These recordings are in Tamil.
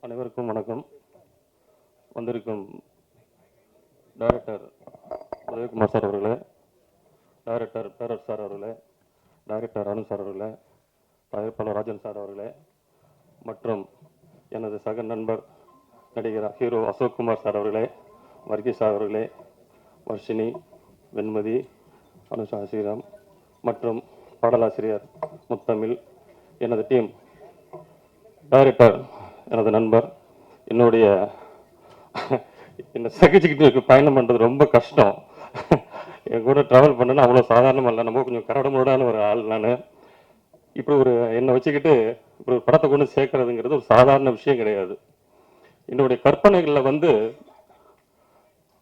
அனைவருக்கும் வணக்கம். வந்திருக்கும் டைரக்டர் உதயகுமார் சார் அவர்களே, டைரக்டர் பேரர் சார் அவர்களே, டைரக்டர் அனு சார் அவர்களே, தயாரிப்பாளர் ராஜன் சார் அவர்களே, மற்றும் எனது சக நண்பர் நடிகர் ஹீரோ அசோக்குமார் சார் அவர்களே, வர்கீஸ் சார் அவர்களே, வர்ஷினி, வெண்மதி, அனுஷா ஸ்ரீராம் மற்றும் பாடலாசிரியர் முத்தமிழ், எனது டீம், டைரக்டர் எனது நண்பர், என்னுடைய என்னை சகிச்சுக்கிட்டு பயணம் பண்ணுறது ரொம்ப கஷ்டம். என் கூட ட்ராவல் பண்ணேன்னா அவ்வளோ சாதாரணமாக இல்லை. நம்ம கொஞ்சம் கரடமுரடான ஒரு ஆள். நான் இப்படி ஒரு என்னை வச்சுக்கிட்டு இப்படி ஒரு படத்தை கொண்டு சேர்க்கறதுங்கிறது ஒரு சாதாரண விஷயம் கிடையாது. என்னுடைய கற்பனைகளில் வந்து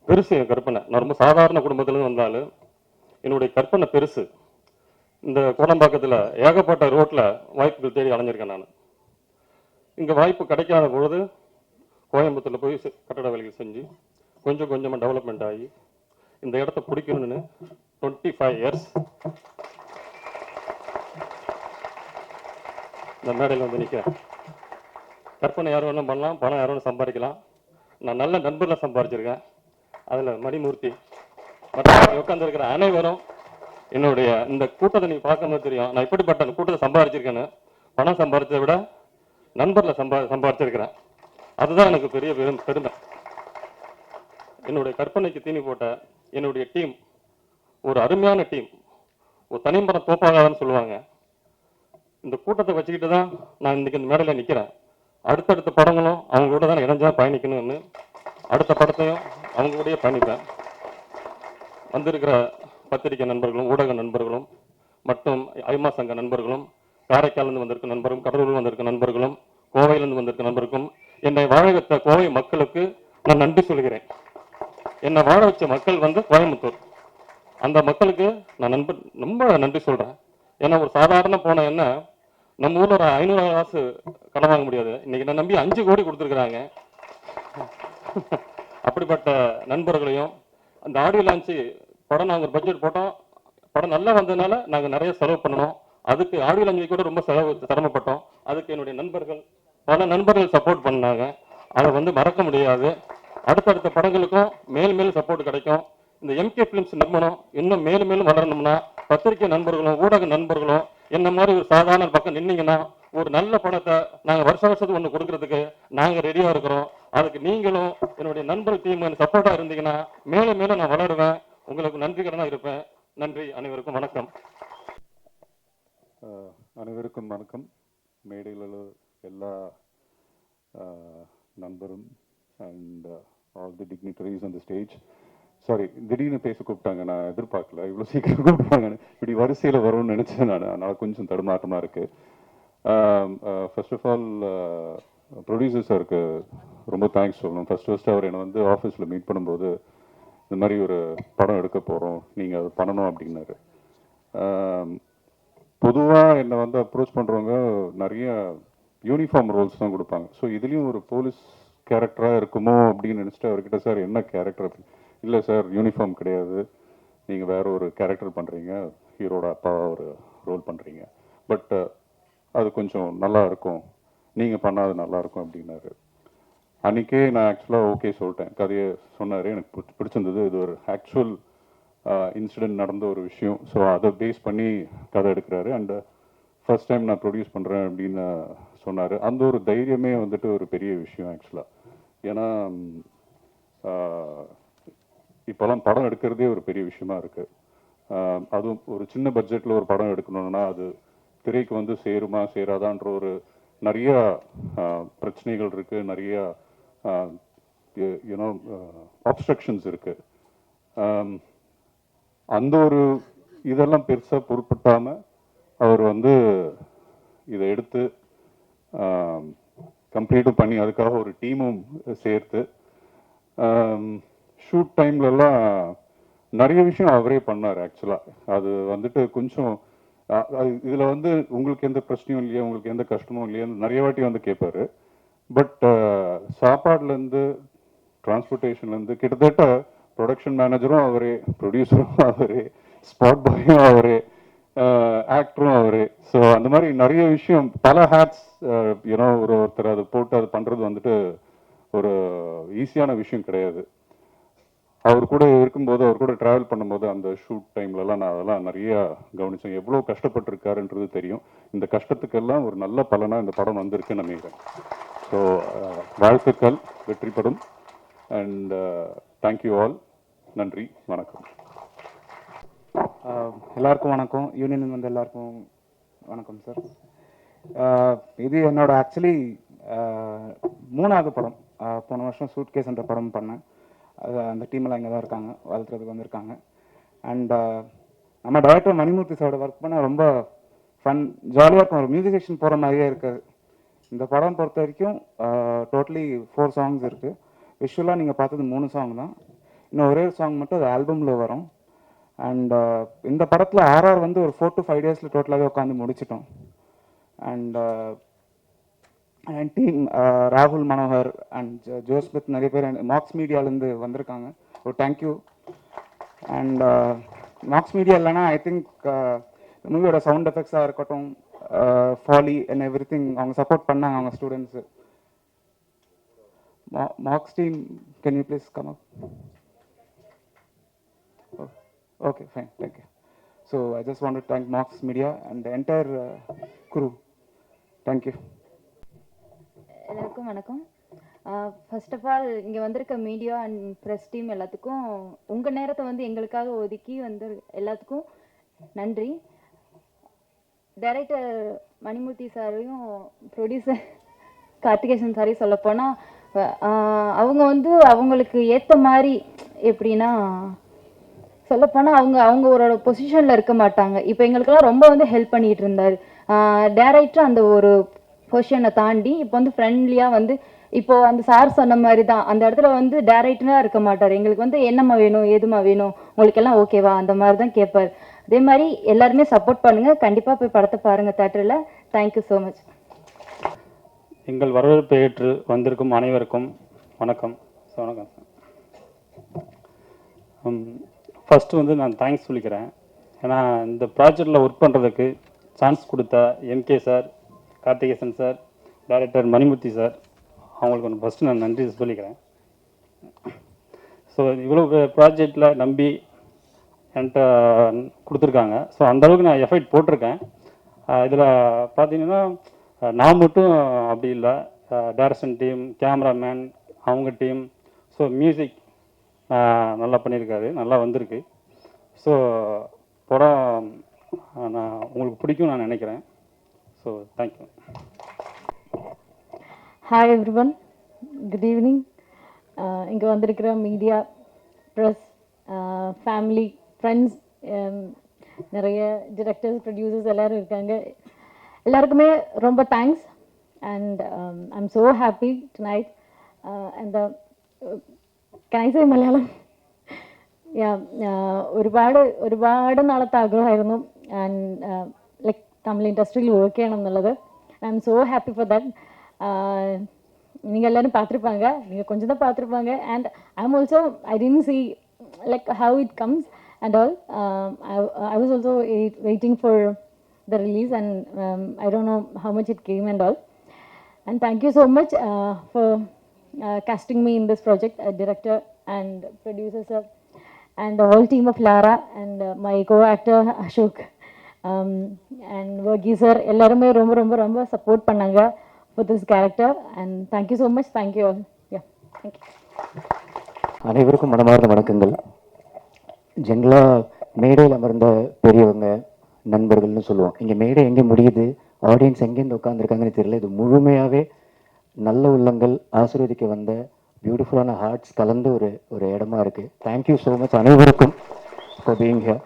பெருசு என் கற்பனை. நான் ரொம்ப சாதாரண குடும்பத்துலேருந்து வந்தாலும் என்னுடைய கற்பனை பெருசு. இந்த கோடம்பாக்கத்தில் ஏகப்பட்ட ரோட்டில் வாய்ப்புகள் தேடி அலைஞ்சிருக்கேன். நான் இங்கே வாய்ப்பு கிடைக்காத பொழுது கோயம்புத்தூரில் போய் கட்டட வேலைகள் செஞ்சு கொஞ்சம் கொஞ்சமாக டெவலப்மெண்ட் ஆகி இந்த இடத்த பிடிக்கணும்னு 25 இயர்ஸ் இந்த மேடையில் வந்து நிற்கிறேன். கற்பனை யார் வேணும் பண்ணலாம், பணம் யார் வேணும் சம்பாதிக்கலாம். நான் நல்ல நண்பர்களை சம்பாதிச்சிருக்கேன். அதில் மணிமூர்த்தி மற்றும் உட்காந்துருக்கிற அனைவரும் என்னுடைய இந்த கூட்டத்தை நீங்கள் பார்க்கும்போது தெரியும் நான் எப்படிப்பட்ட கூட்டத்தை சம்பாதிச்சிருக்கேன்னு. பணம் சம்பாதிச்சதை விட நண்பரில் சம்பாதிச்சிருக்கிறேன். அதுதான் எனக்கு பெரிய பெருமை. என்னுடைய கற்பனைக்கு தீனி போட்ட என்னுடைய டீம் ஒரு அருமையான டீம். ஒரு தனிமரம் தோப்பாகாதான்னு சொல்லுவாங்க. இந்த கூட்டத்தை வச்சுக்கிட்டு தான் நான் இன்னைக்கு இந்த மேடையில் நிற்கிறேன். அடுத்தடுத்த படங்களும் அவங்க கூட தான் இணைஞ்சா பயணிக்கணும்னு அடுத்த படத்தையும் அவங்க கூடயே பயணிப்பேன். வந்திருக்கிற பத்திரிகை நண்பர்களும் ஊடக நண்பர்களும் மற்றும் ஐமா சங்க நண்பர்களும், காரைக்காலிருந்து வந்திருக்க நண்பரும், கடலூரில் வந்திருக்க நண்பர்களும், கோவையிலிருந்து வந்திருக்க நண்பருக்கும், என்னை வாழ வைத்த கோவை மக்களுக்கு நான் நன்றி சொல்கிறேன். என்னை வாழ வச்ச மக்கள் வந்து கோயம்புத்தூர். அந்த மக்களுக்கு நான் ரொம்ப நன்றி சொல்கிறேன். ஏன்னா ஒரு சாதாரண போன என்ன நம்ம ஊரில் ஒரு 500 காசு கடன் வாங்க முடியாது. இன்னைக்கு நான் நம்பி 5 கோடி கொடுத்துருக்குறாங்க. அப்படிப்பட்ட நண்பர்களையும் அந்த ஆடியோ லான்ச்சு படம் நாங்கள் ஒரு பட்ஜெட் போட்டோம். படம் நல்லா வந்ததுனால நாங்கள் நிறைய செலவு பண்ணணும். அதுக்கு ஆடியோ லான்ச்சு கூட ரொம்ப சிரமப்பட்டோம். அதுக்கு என்னுடைய நண்பர்கள் பல நண்பர்கள் சப்போர்ட் பண்ணாங்க. அதை வந்து மறக்க முடியாது. அடுத்தடுத்த படங்களுக்கும் மேலும் சப்போர்ட் கிடைக்கும். இந்த எம்கே ஃபிலிம்ஸ் நிறுவனம் இன்னும் மேலும் வளரணும்னா பத்திரிகை நண்பர்களும் ஊடக நண்பர்களும் என்ன மாதிரி ஒரு சாதாரண பக்கம் நின்னீங்கன்னா ஒரு நல்ல படத்தை நாங்கள் வருஷத்துக்கு ஒன்று கொடுக்கறதுக்கு நாங்கள் ரெடியாக இருக்கிறோம். அதுக்கு நீங்களும் என்னுடைய நண்பர் டீம் சப்போர்ட்டாக இருந்தீங்கன்னா மேலும் நான் வளருவேன். உங்களுக்கு நன்றி கடனாக இருப்பேன். நன்றி. அனைவருக்கும் வணக்கம். அனைவருக்கும் வணக்கம். மேடையில் எல்லா நண்பரும் and all the dignitaries on the stage. Sorry, திடீர்னு பேச கூப்பிட்டாங்க. நான் எதிர்பார்க்கல இவ்வளோ சீக்கிரம் கூப்பிடுவாங்கன்னு. இப்படி வரிசையில் வரும்னு நினச்சேன் நான். அதனால் கொஞ்சம் தடுமாற்றமாக இருக்குது. ஃபர்ஸ்ட் ஆஃப் ஆல் ப்ரொடியூசர் சாருக்கு ரொம்ப தேங்க்ஸ் சொல்லணும். ஃபர்ஸ்ட் அவர் என்னை வந்து ஆஃபீஸில் மீட் பண்ணும்போது இந்த மாதிரி ஒரு படம் எடுக்க போகிறோம், நீங்கள் அது பண்ணணும் அப்படின்னாரு. பொதுவாக என்னை வந்து அப்ரோச் பண்ணுறவங்க நிறைய யூனிஃபார்ம் ரோல்ஸ் தான் கொடுப்பாங்க. ஸோ இதுலேயும் ஒரு போலீஸ் கேரக்டராக இருக்குமோ அப்படின்னு நினச்சிட்டு அவர்கிட்ட, சார் என்ன கேரக்டர் அப்படி? இல்லை சார், யூனிஃபார்ம் கிடையாது, நீங்கள் வேற ஒரு கேரக்டர் பண்ணுறீங்க, ஹீரோட அப்பாவாக ஒரு ரோல் பண்ணுறீங்க, பட் அது கொஞ்சம் நல்லா இருக்கும், நீங்கள் பண்ணால் அது நல்லாயிருக்கும் அப்படின்னாரு. அன்றைக்கே நான் ஆக்சுவலாக ஓகே சொல்லிட்டேன். கதையை சொன்னார், எனக்கு பிடிச்சிருந்தது. இது ஒரு ஆக்சுவல் இன்சிடென்ட் நடந்த ஒரு விஷயம். ஸோ அதை பேஸ் பண்ணி கதை எடுக்கிறாரு. அண்ட் ஃபர்ஸ்ட் டைம் நான் ப்ரொடியூஸ் பண்ணுறேன் அப்படின்னு சொன்னார். அந்த ஒரு தைரியமே வந்துட்டு ஒரு பெரிய விஷயம் ஆக்சுவலாக. ஏன்னா இப்போலாம் படம் எடுக்கிறதே ஒரு பெரிய விஷயமா இருக்குது. அதுவும் ஒரு சின்ன பட்ஜெட்டில் ஒரு படம் எடுக்கணும்னா அது திரைக்கு வந்து சேருமா சேராதான்ற ஒரு நிறைய பிரச்சனைகள் இருக்குது, நிறைய யூனோ அப்ஸ்ட்ரக்ஷன்ஸ் இருக்குது. அந்த ஒரு இதெல்லாம் பெருசாக பொருட்படுத்தாமல் அவர் வந்து இதை எடுத்து கம்ப்ளீட்டும் பண்ணி அதுக்காக ஒரு டீமும் சேர்த்து ஷூட் டைம்லலாம் நிறைய விஷயம் அவரே பண்ணார் ஆக்சுவலாக. அது வந்துட்டு கொஞ்சம் இதில் வந்து உங்களுக்கு எந்த பிரச்சனையும் இல்லையா, உங்களுக்கு எந்த கஷ்டமும் இல்லையா நிறைய வாட்டி வந்து கேட்பாரு. பட் சாப்பாடுலேருந்து டிரான்ஸ்போர்ட்டேஷன்லேருந்து கிட்டத்தட்ட ப்ரொடக்ஷன் மேனேஜரும் அவரே, ப்ரொடியூசரும் அவரே, ஸ்பாட் பாயும் அவரே, ஆக்டரும் அவரே. ஸோ அந்த மாதிரி நிறைய விஷயம், பல ஹேட்ஸ் யூனோ ஒருத்தர் அதை போட்டு அது பண்ணுறது வந்துட்டு ஈஸியான விஷயம் கிடையாது. அவர் கூட இருக்கும்போது, அவர் கூட ட்ராவல் பண்ணும்போது அந்த ஷூட் டைம்லலாம் நான் அதெல்லாம் நிறையா கவனிச்சேன். எவ்வளோ கஷ்டப்பட்டிருக்காருன்றது தெரியும். இந்த கஷ்டத்துக்கெல்லாம் ஒரு நல்ல பலனாக இந்த படம் வந்திருக்குன்னு நினைக்கிறேன். ஸோ வாழ்த்துக்கள், வெற்றி படம். And thank you all. நன்றி, வணக்கம். எல்லாருக்கும் வணக்கம். யூனியன் வந்த எல்லாருக்கும் வணக்கம் சார். இது என்னோட ஆக்சுவலி 3வது படம். போன வருஷம் சூட்கேஸ் என்ற படம் பண்ணேன். அது அந்த டீமெல்லாம் இங்கே தான் இருக்காங்க, வளர்த்துறதுக்கு வந்திருக்காங்க. அண்ட் நம்ம டைரக்டர் மணிமூர்த்தி சாரோட ஒர்க் பண்ண ரொம்ப ஃபன், ஜாலியாக இருக்கும். ஒரு மியூசிக் செக்ஷன் போகிற மாதிரியே இருக்காது. இந்த படம் பொறுத்த வரைக்கும் டோட்டலி 4 சாங்ஸ் இருக்குது. விஷுவலாக நீங்கள் பார்த்தது 3 சாங் தான். இன்னும் ஒரே சாங் மட்டும் அது ஆல்பமில் வரும். அண்ட் இந்த படத்தில் ஆர்ஆர் வந்து ஒரு 4 to 5 டேஸில் டோட்டலாகவே உட்காந்து முடிச்சிட்டோம். அண்ட் டீம் ராகுல் மனோகர் அண்ட் ஜோஸ்மித் நிறைய பேர் மார்க்ஸ் மீடியாவிலேருந்து வந்திருக்காங்க. ஒரு தேங்க்யூ. அண்ட் மார்க்ஸ் மீடியா இல்லைனா ஐ திங்க் மூவியோட சவுண்ட் எஃபெக்ட்ஸாக இருக்கட்டும், ஃபாலி அண்ட் எவ்ரி திங் அவங்க சப்போர்ட் பண்ணாங்க, அவங்க students. Marks team, can you please come up? Okay, fine. Thank you. So I just want to thank Mox Media and the entire crew. Thank you. எல்லாருக்கும் வணக்கம். ஃபர்ஸ்ட் ஆஃப் ஆல் இங்கே வந்திருக்க மீடியா அண்ட் ப்ரெஸ் டீம் எல்லாத்துக்கும் உங்கள் நேரத்தை வந்து எங்களுக்காக ஒதுக்கி வந்து எல்லாத்துக்கும் நன்றி. டைரக்டர் மணிமூர்த்தி சாரையும் ப்ரொடியூசர் கார்த்திகேசன் சாரையும் சொல்லப்போனால் அவங்க வந்து அவங்களுக்கு ஏற்ற மாதிரி எப்படின்னா சொல்லப்போனால் அவங்க ஒரு பொசிஷனில் இருக்க மாட்டாங்க. இப்போ எங்களுக்கெல்லாம் ரொம்ப வந்து ஹெல்ப் பண்ணிகிட்டு இருந்தார். டேரக்டர் அந்த ஒரு பொசிஷனை தாண்டி இப்போ வந்து ஃப்ரெண்ட்லியாக வந்து இப்போ அந்த சார் சொன்ன மாதிரி தான் அந்த இடத்துல வந்து டேரக்டராக இருக்க மாட்டார். எங்களுக்கு வந்து என்னம்மா வேணும், ஏதுமா வேணும், உங்களுக்கு எல்லாம் ஓகேவா, அந்த மாதிரி தான் கேட்பார். அதே மாதிரி எல்லாருமே சப்போர்ட் பண்ணுங்கள். கண்டிப்பாக போய் படத்தை பாருங்கள் தேட்டரில். Thank you so much. எங்கள் வரவேற்பை ஏற்று வந்திருக்கும் அனைவருக்கும் வணக்கம். வணக்கம் சார். ஃபஸ்ட்டு வந்து நான் தேங்க்ஸ் சொல்லிக்கிறேன். ஏன்னா இந்த ப்ராஜெக்டில் ஒர்க் பண்ணுறதுக்கு சான்ஸ் கொடுத்த MK sir, Karthikesan sir, director Manimurthy sir, அவங்களுக்கு ஒன்று ஃபஸ்ட்டு நான் நன்றி சொல்லிக்கிறேன். ஸோ இவ்வளோ ப்ராஜெக்டில் நம்பி என்கிட்ட கொடுத்துருக்காங்க. ஸோ அந்தளவுக்கு நான் எஃபர்ட் போட்டிருக்கேன். இதில் பார்த்தீங்கன்னா நான் மட்டும் அப்படி இல்லை, டைரக்ஷன் டீம், கேமராமேன், அவங்க டீம், ஸோ மியூசிக் நல்லா பண்ணியிருக்காரு, நல்லா வந்திருக்கு. ஸோ படம் நான் உங்களுக்கு பிடிக்கும் நான் நினைக்கிறேன். So thank you. Hi everyone, good evening. இங்கே வந்திருக்கிற மீடியா, ப்ரெஸ், ஃபேமிலி, ஃப்ரெண்ட்ஸ், நிறைய டிரெக்டர்ஸ், ப்ரொடியூசர்ஸ் எல்லோரும் இருக்காங்க. எல்லாருக்குமே ரொம்ப thanks. And I'm so happy tonight. And can I say Malayalam? ഒരുപാട് നാളത്തെ ആഗ്രഹമായിരുന്നു ആൻഡ് ലൈക്ക് തമിഴ് ഇൻഡസ്ട്രിയിൽ വർക്ക് ചെയ്യണം എന്നുള്ളത്. I am so happy for that. நீங்கள் எல்லோரும் பார்த்துருப்பாங்க, நீங்கள் கொஞ்சம் தான் பார்த்துருப்பாங்க. And I am also I didn't see like how it comes and all. I was also waiting for the release and I don't know how much it came and all. And thank you so much for casting me in this project, director and producer sir and the whole team of Lara and my co-actor Ashok and Vargi sir ellarume romba support pannanga for this character and thank you so much. Thank you all. Yeah, thank you. அனைவருக்கும் மனமார்ந்த வணக்கங்கள். ஜென்ரலாக மேடையில் அமர்ந்த பெரியவங்க, நண்பர்கள்னு சொல்லுவோம். இங்கே மேடை எங்கே முடியுது, ஆடியன்ஸ் எங்கேருந்து உட்காந்துருக்காங்கன்னு தெரியல. இது முழுமையாகவே நல்ல உள்ளங்கள் ஆசீர்வதிக்க வந்த பியூட்டிஃபுல்லான ஹார்ட்ஸ் கலந்து ஒரு இடமா இருக்குது. தேங்க்யூ ஸோ மச் அனைவருக்கும் ஃபார் பீயிங் ஹியர்.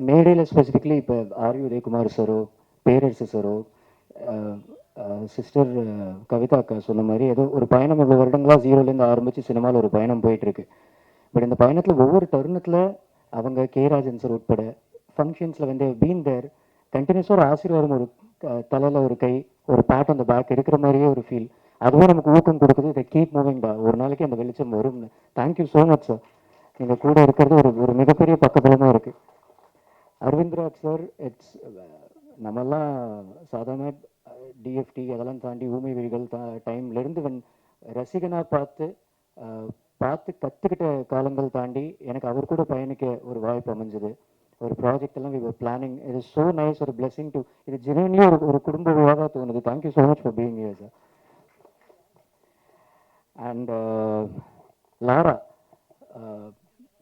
மேடையில் ஸ்பெசிஃபிக்லி இப்போ ஆர் வி உதயகுமார் சாரோ, பேரரசு சாரோ, சிஸ்டர் கவிதா அக்கா சொன்ன மாதிரி ஏதோ ஒரு பயணம் இவ்வளோ வருடங்களாக 0லேருந்து ஆரம்பித்து சினிமாவில் ஒரு பயணம் போயிட்டுருக்கு. பட் இந்த பயணத்தில் ஒவ்வொரு தருணத்தில் அவங்க கேராஜன் சார் உட்பட ஃபங்க்ஷன்ஸில் வந்து பீன் தேர் கண்டினியூஸாக ஒரு ஆசீர்வாதம், ஒரு தலையில் ஒரு கை, ஒரு பேட் அந்த பேக் இருக்கிற மாதிரியே ஒரு ஃபீல். அதுவே நமக்கு ஊக்கம் கொடுக்குது. இதை கீப் மூவிங் டா, ஒரு நாளைக்கு அந்த வெளிச்சம் வரும்னு. Thank you so much sir. நீங்கள் கூட இருக்கிறது ஒரு மிகப்பெரிய பக்கபலமாக இருக்குது. அரவிந்த்ராஜ் சார், நம்மெல்லாம் சாதாரண டிஎஃப்டி அதெல்லாம் தாண்டி ஊமை விழிகள் டைம்லேருந்து ரசிகனாக பார்த்து கற்றுக்கிட்ட காலங்கள் தாண்டி எனக்கு அவர் கூட பயணிக்க ஒரு வாய்ப்பு அமைஞ்சது. ஒரு ப்ராஜெக்ட் எல்லாம் வி பிளானிங். இது ஸோ நைஸ், ஒரு பிளெஸிங் டு, இது ஜெனுவன்லி ஒரு குடும்ப விழாவாக தோணுது. Thank you so much for being here sir. And Lara,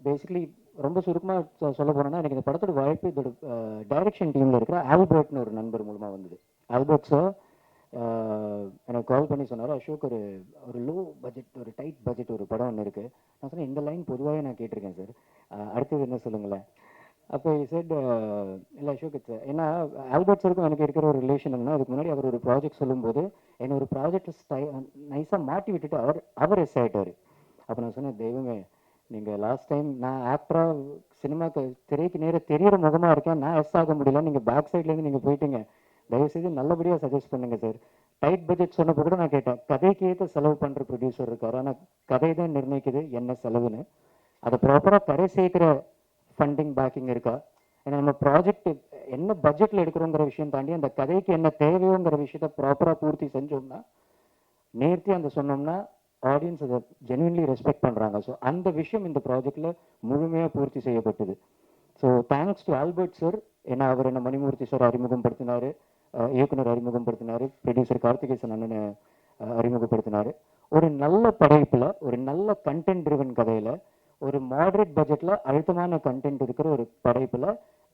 basically ரொம்ப சுருக்கமாக சொல்ல போனோன்னா, எனக்கு இந்த படத்தோட வாய்ப்பு இதோட டைரக்ஷன் டீமில் இருக்கிற ஆல்பர்ட்னு ஒரு நண்பர் மூலமாக வந்தது. ஆல்பர்ட் சார் எனக்கு கால் பண்ணி சொன்னார், அசோக் ஒரு லோ பட்ஜெட், ஒரு டைட் பட்ஜெட் ஒரு படம் ஒன்று இருக்குது. நான் சொன்னேன், இந்த லைன் பொதுவாகவே நான் கேட்டிருக்கேன் சார், அடுத்தது என்ன சொல்லுங்களேன். அப்போ செட் இல்லை அசோக் இட்ஸ், ஏன்னா ஆல்பர்ட் சாருக்கும் எனக்கு இருக்கிற ஒரு ரிலேஷன் என்னன்னா, அதுக்கு முன்னாடி அவர் ஒரு ப்ராஜெக்ட் சொல்லும்போது என்னை ஒரு ப்ராஜெக்ட் நைஸாக மாட்டி விட்டுட்டு அவர் எஸ் ஆகிட்டார். அப்போ நான் சொன்னேன், தெய்வமே, நீங்கள் லாஸ்ட் டைம் நான் ஆக்டராக சினிமாக்கு திரைக்கு நேராக தெரியிற முகமாக இருக்கேன், நான் எஸ் ஆக முடியல, நீங்கள் பேக் சைட்லேருந்து நீங்கள் போயிட்டீங்க, தயவுசெய்து நல்லபடியாக சஜஸ்ட் பண்ணுங்கள் சார். டைட் பட்ஜெட் சொன்னப்போ கூட நான் கேட்டேன், கதைக்கு ஏற்ற செலவு பண்ணுற ப்ரொடியூசர் இருக்கார், ஆனால் கதை தான் நிர்ணயிக்குது என்ன செலவுன்னு. அதை ப்ராப்பராக கரை சேர்க்குற ஃபண்டிங் பேக்கிங் இருக்கா? ஏன்னா நம்ம ப்ராஜெக்ட் என்ன பட்ஜெட்டில் எடுக்கிறோங்கிற விஷயம் தாண்டி அந்த கதைக்கு என்ன தேவையோங்கிற விஷயத்த ப்ராப்பராக பூர்த்தி செஞ்சோம்னா, நேர்த்தி அந்த சொன்னோம்னா ஆடியன்ஸ் அதை ஜென்வின்லி ரெஸ்பெக்ட் பண்ணுறாங்க. ஸோ அந்த விஷயம் இந்த ப்ராஜெக்டில் முழுமையாக பூர்த்தி செய்யப்பட்டது. So thanks to Albert sir. ஏன்னா அவர் என்ன மணிமூர்த்தி சார் அறிமுகப்படுத்தினார், இயக்குனர் அறிமுகப்படுத்தினார், ப்ரொடியூசர் கார்த்திகேசன் அண்ணனை அறிமுகப்படுத்தினார். ஒரு நல்ல படைப்பில், ஒரு நல்ல கண்டென்ட் ட்ரிவன் கதையில், ஒரு மாடரேட் பட்ஜெட்டில் அழுத்தமான கண்டென்ட் இருக்கிற ஒரு படைப்பில்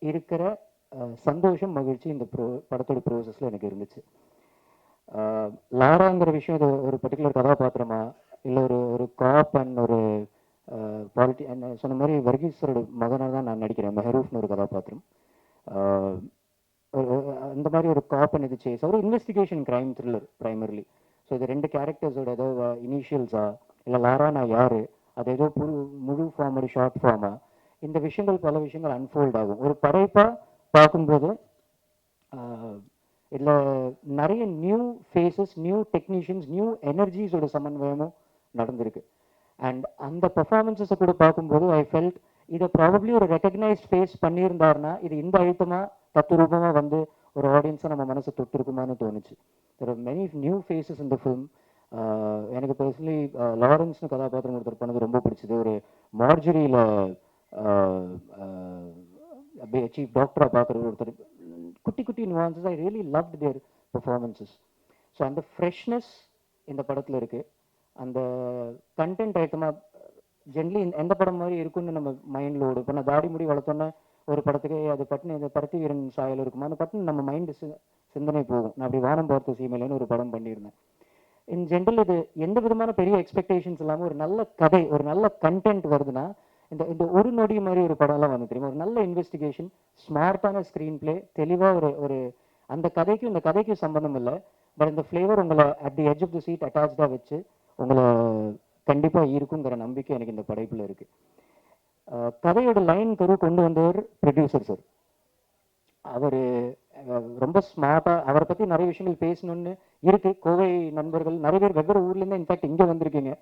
இருக்கிற சந்தோஷம், மகிழ்ச்சி இந்த படத்தோட ப்ரோசஸில் எனக்கு இருந்துச்சு. லாராங்கிற விஷயம் இது ஒரு பர்டிகுலர் கதாபாத்திரமா, இல்லை ஒரு காப் அண்ட் ஒரு சொன்ன மாதிரி வர்கீஸ்வரோட மகனாக தான் நான் நடிக்கிறேன். மெஹரூஃப்னு ஒரு கதாபாத்திரம். அந்த மாதிரி ஒரு காப் அண்ட் இது சேஸ், ஒரு investigation crime thriller primarily. So இது ரெண்டு கேரக்டர்ஸோட ஏதோ இனிஷியல்ஸா, இல்லை லாரா நான் யார், அது ஏதோ முழு ஃபார்ம், ஒரு ஷார்ட் ஃபார்மா, இந்த விஷயங்கள் பல விஷயங்கள் அன்ஃபோல்ட் ஆகும் ஒரு படைப்பாக பார்க்கும்போது. இதில் நிறைய new faces, new technicians, new எனர்ஜிஸோட சமன்வயமும் நடந்திருக்கு. அண்ட் அந்த பர்ஃபார்மன்ஸஸை கூட பார்க்கும்போது ஐ ஃபெல்ட் இதை ப்ராபப்ளி ஒரு ரெக்கக்னைஸ்ட் ஃபேஸ் பண்ணியிருந்தாருன்னா இது இந்த அழுத்தமாக தத்துரூபமாக வந்து ஒரு ஆடியன்ஸை நம்ம மனசை தொட்டிருக்குமான்னு தோணுச்சு. There are many new faces இந்த ஃபிலிம். எனக்கு பர்சனலி லாரன்ஸ்னு கதாபாத்திரம் ஒருத்தர் பண்ணது ரொம்ப பிடிச்சது. ஒரு மார்ஜரியில் சீஃப் டாக்டராக பார்க்குற ஒருத்தர், குட்டி குட்டி nuances, I really loved their performances. So அந்த ஃப்ரெஷ்னஸ் இந்த படத்தில் இருக்குது. அந்த கண்டென்ட் ஐட்டமாக ஜென்ரலி எந்த படம் மாதிரி இருக்குன்னு நம்ம மைண்டில் ஓடும். இப்போ நான் தாடி முடி வளர்த்தோன்னே ஒரு படத்துக்கு அது பட்டுன்னு இந்த பருத்தி வீரன் சாயல் இருக்குமா, அந்த பட்டுன்னு நம்ம மைண்டு சிந்தனை போகும். நான் அப்படி வானம் பார்த்த சீமையிலேன்னு ஒரு படம் பண்ணியிருந்தேன். இன் ஜென்ரல் இது எந்த விதமான பெரிய எக்ஸ்பெக்டேஷன்ஸ் இல்லாமல் ஒரு நல்ல கதை, ஒரு நல்ல கண்டென்ட் வருதுன்னா, இந்த ஒரு நொடி மாதிரி ஒரு படம்லாம் வந்து தெரியுமா, ஒரு நல்ல இன்வெஸ்டிகேஷன், ஸ்மார்ட்டான ஸ்க்ரீன் பிளே, தெளிவாக ஒரு அந்த கதைக்கும் இந்த கதைக்கும் சம்பந்தம் இல்லை, பட் இந்த ஃப்ளேவர் உங்களை at the edge of the seat அட்டாச்சாக வச்சு உங்களை கண்டிப்பாக இருக்குங்கிற நம்பிக்கை எனக்கு இந்த படைப்பில் இருக்குது. கதையோட லைன் கரு கொண்டு வந்தவர் ப்ரொடியூசர் சார். அவர் ரொம்ப ஸ்மார்ட்டாக, அவரை பற்றி நிறைய விஷயங்கள் பேசணும்னு இருக்குது. கோவை நண்பர்கள் நிறைய பேர் வெவ்வேறு ஊர்லேருந்து இன்ஃபேக்ட் இங்கே வந்திருக்கீங்க.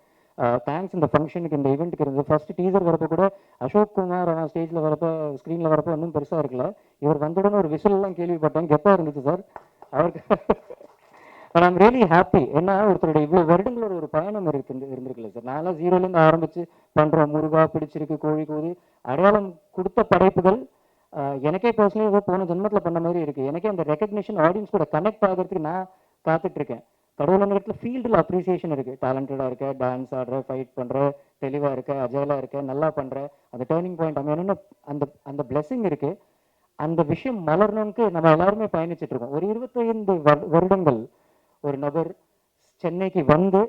தேங்க்ஸ் இந்த ஃபங்க்ஷனுக்கு, இந்த ஈவெண்ட்டுக்கு இருந்தது. ஃபர்ஸ்ட் டீசர் வரப்போ கூட அசோக் குமார் அவன் ஸ்டேஜில் வரப்போ, ஸ்க்ரீனில் வரப்போ இன்னும் பெருசாக இருக்கல. இவர் வந்தவுடனே ஒரு விசிலெல்லாம் கேள்விப்பட்டேன், கெத்தாக இருந்துச்சு சார் அவருக்கு. But I'm really happy. ஏன்னா ஒருத்தருடைய இவ்வளோ வருடங்களோட ஒரு பயணம் இருந்திருக்குல்ல சார். நான்லாம் ஜீரோலேருந்து ஆரம்பித்து பண்ணுறோம். முருகா, பிடிச்சிருக்கு, கோழி கூதி, அடையாளம் கொடுத்த படைப்புகள் எனக்கே பர்சனலி ஏதோ போன ஜென்மத்தில் பண்ண மாதிரி இருக்குது. எனக்கே அந்த ரெக்கக்னிஷன் ஆடியன்ஸ் கூட கனெக்ட் ஆகிறதுக்கு நான் காத்துட்ருக்கேன். கடவுள் அந்த இடத்துல ஃபீல்டில் அப்ரிசியேஷன் இருக்குது. டேலண்டடாக இருக்க, டான்ஸ் ஆடுற, ஃபைட் பண்ணுற, தெளிவாக இருக்க, அஜயலாக இருக்க, நல்லா பண்ணுற, அந்த டேர்னிங் பாயிண்ட் அமையணும்னு அந்த பிளெஸிங் இருக்குது. அந்த விஷயம் மலரணும்னுக்கு நம்ம எல்லாருமே பயணிச்சுட்ருக்கோம். ஒரு 25 வருடங்கள் ஒரு நபர் சென்னைக்கு வந்து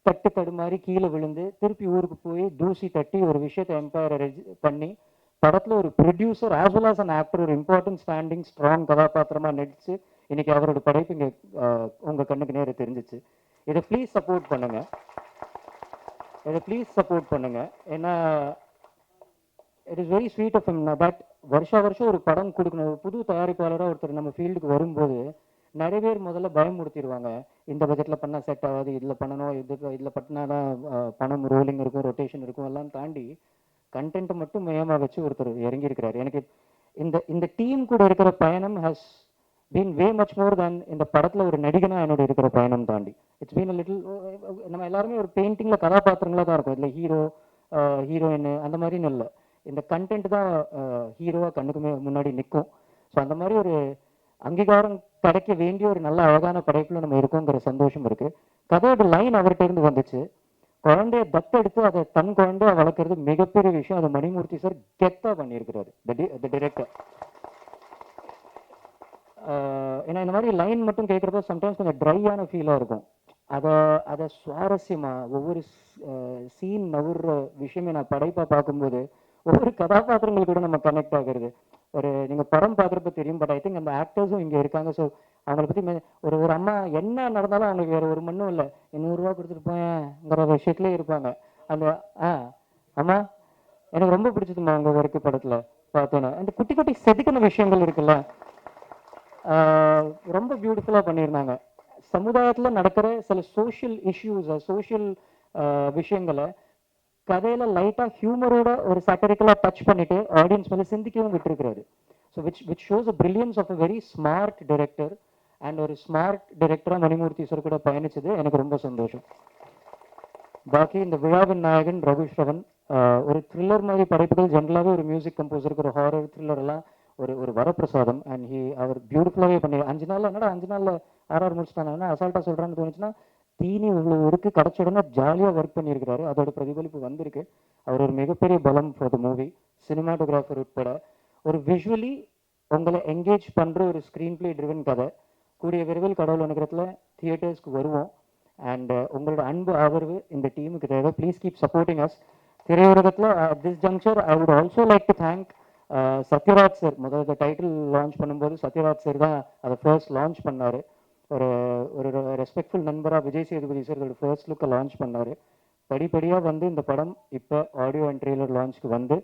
தட்டு தடுமாறி கீழே விழுந்து திருப்பி ஊருக்கு போய் தூசி தட்டி ஒரு விஷயத்தை எம்பயர் பண்ணி படத்தில் ஒரு producer as well as an actor, ஒரு இம்பார்ட்டன்ட் ஸ்டாண்டிங் ஸ்ட்ராங் கதாபாத்திரமாக நடித்து இன்னைக்கு அவரோட படைப்பு இங்கே உங்கள் கண்ணுக்கு நேர தெரிஞ்சிச்சு. இதை ப்ளீஸ் சப்போர்ட் பண்ணுங்கள், இதை ப்ளீஸ் சப்போர்ட் பண்ணுங்கள். ஏன்னா it is very sweet of him but வருஷம் ஒரு படம் கொடுக்கணும். ஒரு புது தயாரிப்பாளராக ஒருத்தர் நம்ம ஃபீல்டுக்கு வரும்போது நிறைய பேர் முதல்ல பயமுறுத்திடுவாங்க. இந்த பட்ஜெட்டில் பண்ணால் செட் ஆகாது, இதில் பண்ணணும், இதில் பண்ணினா தான் பணம் ரோலிங் இருக்கும், ரொட்டேஷன் இருக்கும், எல்லாம் தாண்டி கண்டென்ட்டை மட்டும் மையமாக வச்சு ஒருத்தர் இறங்கியிருக்கிறார். எனக்கு இந்த டீம் கூட இருக்கிற பயணம் has been way much more than இந்த படத்தில் ஒரு நடிகனாக என்னோட இருக்கிற பயணம் தாண்டி இட்ஸ் பீன் லிட்டில். நம்ம எல்லாருமே ஒரு பெயிண்டிங்கில் கதாபாத்திரங்களாக தான் இருக்கும். இதில் ஹீரோ ஹீரோயின் அந்த மாதிரின்னு இல்லை. இந்த கண்டென்ட் தான் ஹீரோவாக கண்ணுக்குமே முன்னாடி நிற்கும். ஸோ அந்த மாதிரி ஒரு அங்கீகாரம் கிடைக்க வேண்டிய ஒரு நல்ல அழகான படைப்பில் நம்ம இருக்கோங்கிற சந்தோஷம் இருக்குது. கதையோட லைன் அவர்கிட்ட இருந்து வந்துச்சு. குழந்தைய தத்தெடுத்து அதை தன் குழந்தைய வளர்க்குறது மிகப்பெரிய விஷயம். அதை மணிமூர்த்தி சார் கெத்தாக பண்ணியிருக்கிறாரு, த டிரெக்டர். ஏன்னா இந்த மாதிரி லைன் மட்டும் கேட்குறப்ப சம்டைம்ஸ் கொஞ்சம் ட்ரையான ஃபீலாக இருக்கும். அதை சுவாரஸ்யமாக ஒவ்வொரு சீன் நவுற விஷயமே நான் படைப்பாக பார்க்கும்போது ஒவ்வொரு கதாபாத்திரங்கள் கூட நம்ம கனெக்ட் ஆகுறது. ஒரு நீங்கள் படம் பார்க்குறப்ப தெரியும். பட் ஐ திங்க் அந்த ஆக்டர்ஸும் இங்கே இருக்காங்க. ஸோ அவங்கள பற்றி ஒரு அம்மா என்ன நடந்தாலும் அவங்களுக்கு வேறு ஒரு மண்ணும் இல்லை, 100 ரூபா கொடுத்துட்டு போயேங்கிற விஷயத்துலேயே இருப்பாங்க. அந்த அம்மா எனக்கு ரொம்ப பிடிச்சதுமா அவங்க ஒர்க்கு படத்தில் பார்த்தோன்னா அந்த குட்டி குட்டி செதுக்கின விஷயங்கள் இருக்குல்ல, ரொம்ப பியூட்டிஃபுல்லாக பண்ணியிருந்தாங்க. சமுதாயத்தில் நடக்கிற சில சோஷியல் இஷ்யூஸை சோஷியல் விஷயங்களை கதையில் லைட்டாக ஹியூமரோட ஒரு சாட்டரிக்கலாக டச் பண்ணிட்டு ஆடியன்ஸ் மேலே சிந்திக்கவும் விட்டுருக்கிறாரு. So which shows a brilliance of a very smart director. And ஒரு ஸ்மார்ட் டைரக்டராக மணிமூர்த்தி சார் கூட பயணிச்சது எனக்கு ரொம்ப சந்தோஷம். பாக்கி இந்த விழாவின் நாயகன் ரகு ஸ்ரவன் ஒரு த்ரில்லர் மாதிரி படைப்புகள் ஜென்ரலாகவே ஒரு மியூசிக் கம்போசருக்கு ஒரு ஹாரர் த்ரில்லர் எல்லாம் ஒரு வரப்பிரசாதம். அண்ட் அவர் பியூட்டிஃபுல்லாகவே பண்ணி 5 நாளில் என்னடா 5 நாளில் ஆர்ஆர் முடிச்சுட்டாங்கன்னா அசால்ட்டாக சொல்கிறான்னு தோணுச்சுன்னா தீனி இவ்வளோ இருக்கு கிடச்ச உடனே ஜாலியாக ஒர்க் பண்ணியிருக்கிறாரு. அதோட பிரதிபலிப்பு வந்திருக்கு. அவர் ஒரு மிகப்பெரிய பலம் ஃபார் த மூவி. சினிமாட்டோகிராஃபர் உட்பட ஒரு விஷுவலி உங்களை என்கேஜ் பண்ணுற ஒரு ஸ்க்ரீன் பிளே ட்ரிவன் கதை. கூடிய விரைவில் கடவுள் அனுகிரகத்தில் தியேட்டர்ஸ்க்கு வருவோம். அண்ட் உங்களோட அன்பு ஆதரவு இந்த டீமுக்கு தேவை. Please keep supporting us. திரையுலகத்தில் this juncture I would also like to thank Sathyaraj sir. முதல்ல டைட்டில் லான்ச் பண்ணும்போது சத்யராஜ் சார் தான் அதை ஃபர்ஸ்ட் லான்ச் பண்ணார். ஒரு ஒரு ரெஸ்பெக்ட்ஃபுல் நண்பராக விஜய் சேதுபதி சார் இதோட ஃபர்ஸ்ட் லுக்கை லான்ச் பண்ணார். படிப்படியாக வந்து இந்த படம் இப்போ ஆடியோ அண்ட் ட்ரெய்லர் லான்ச்சுக்கு வந்து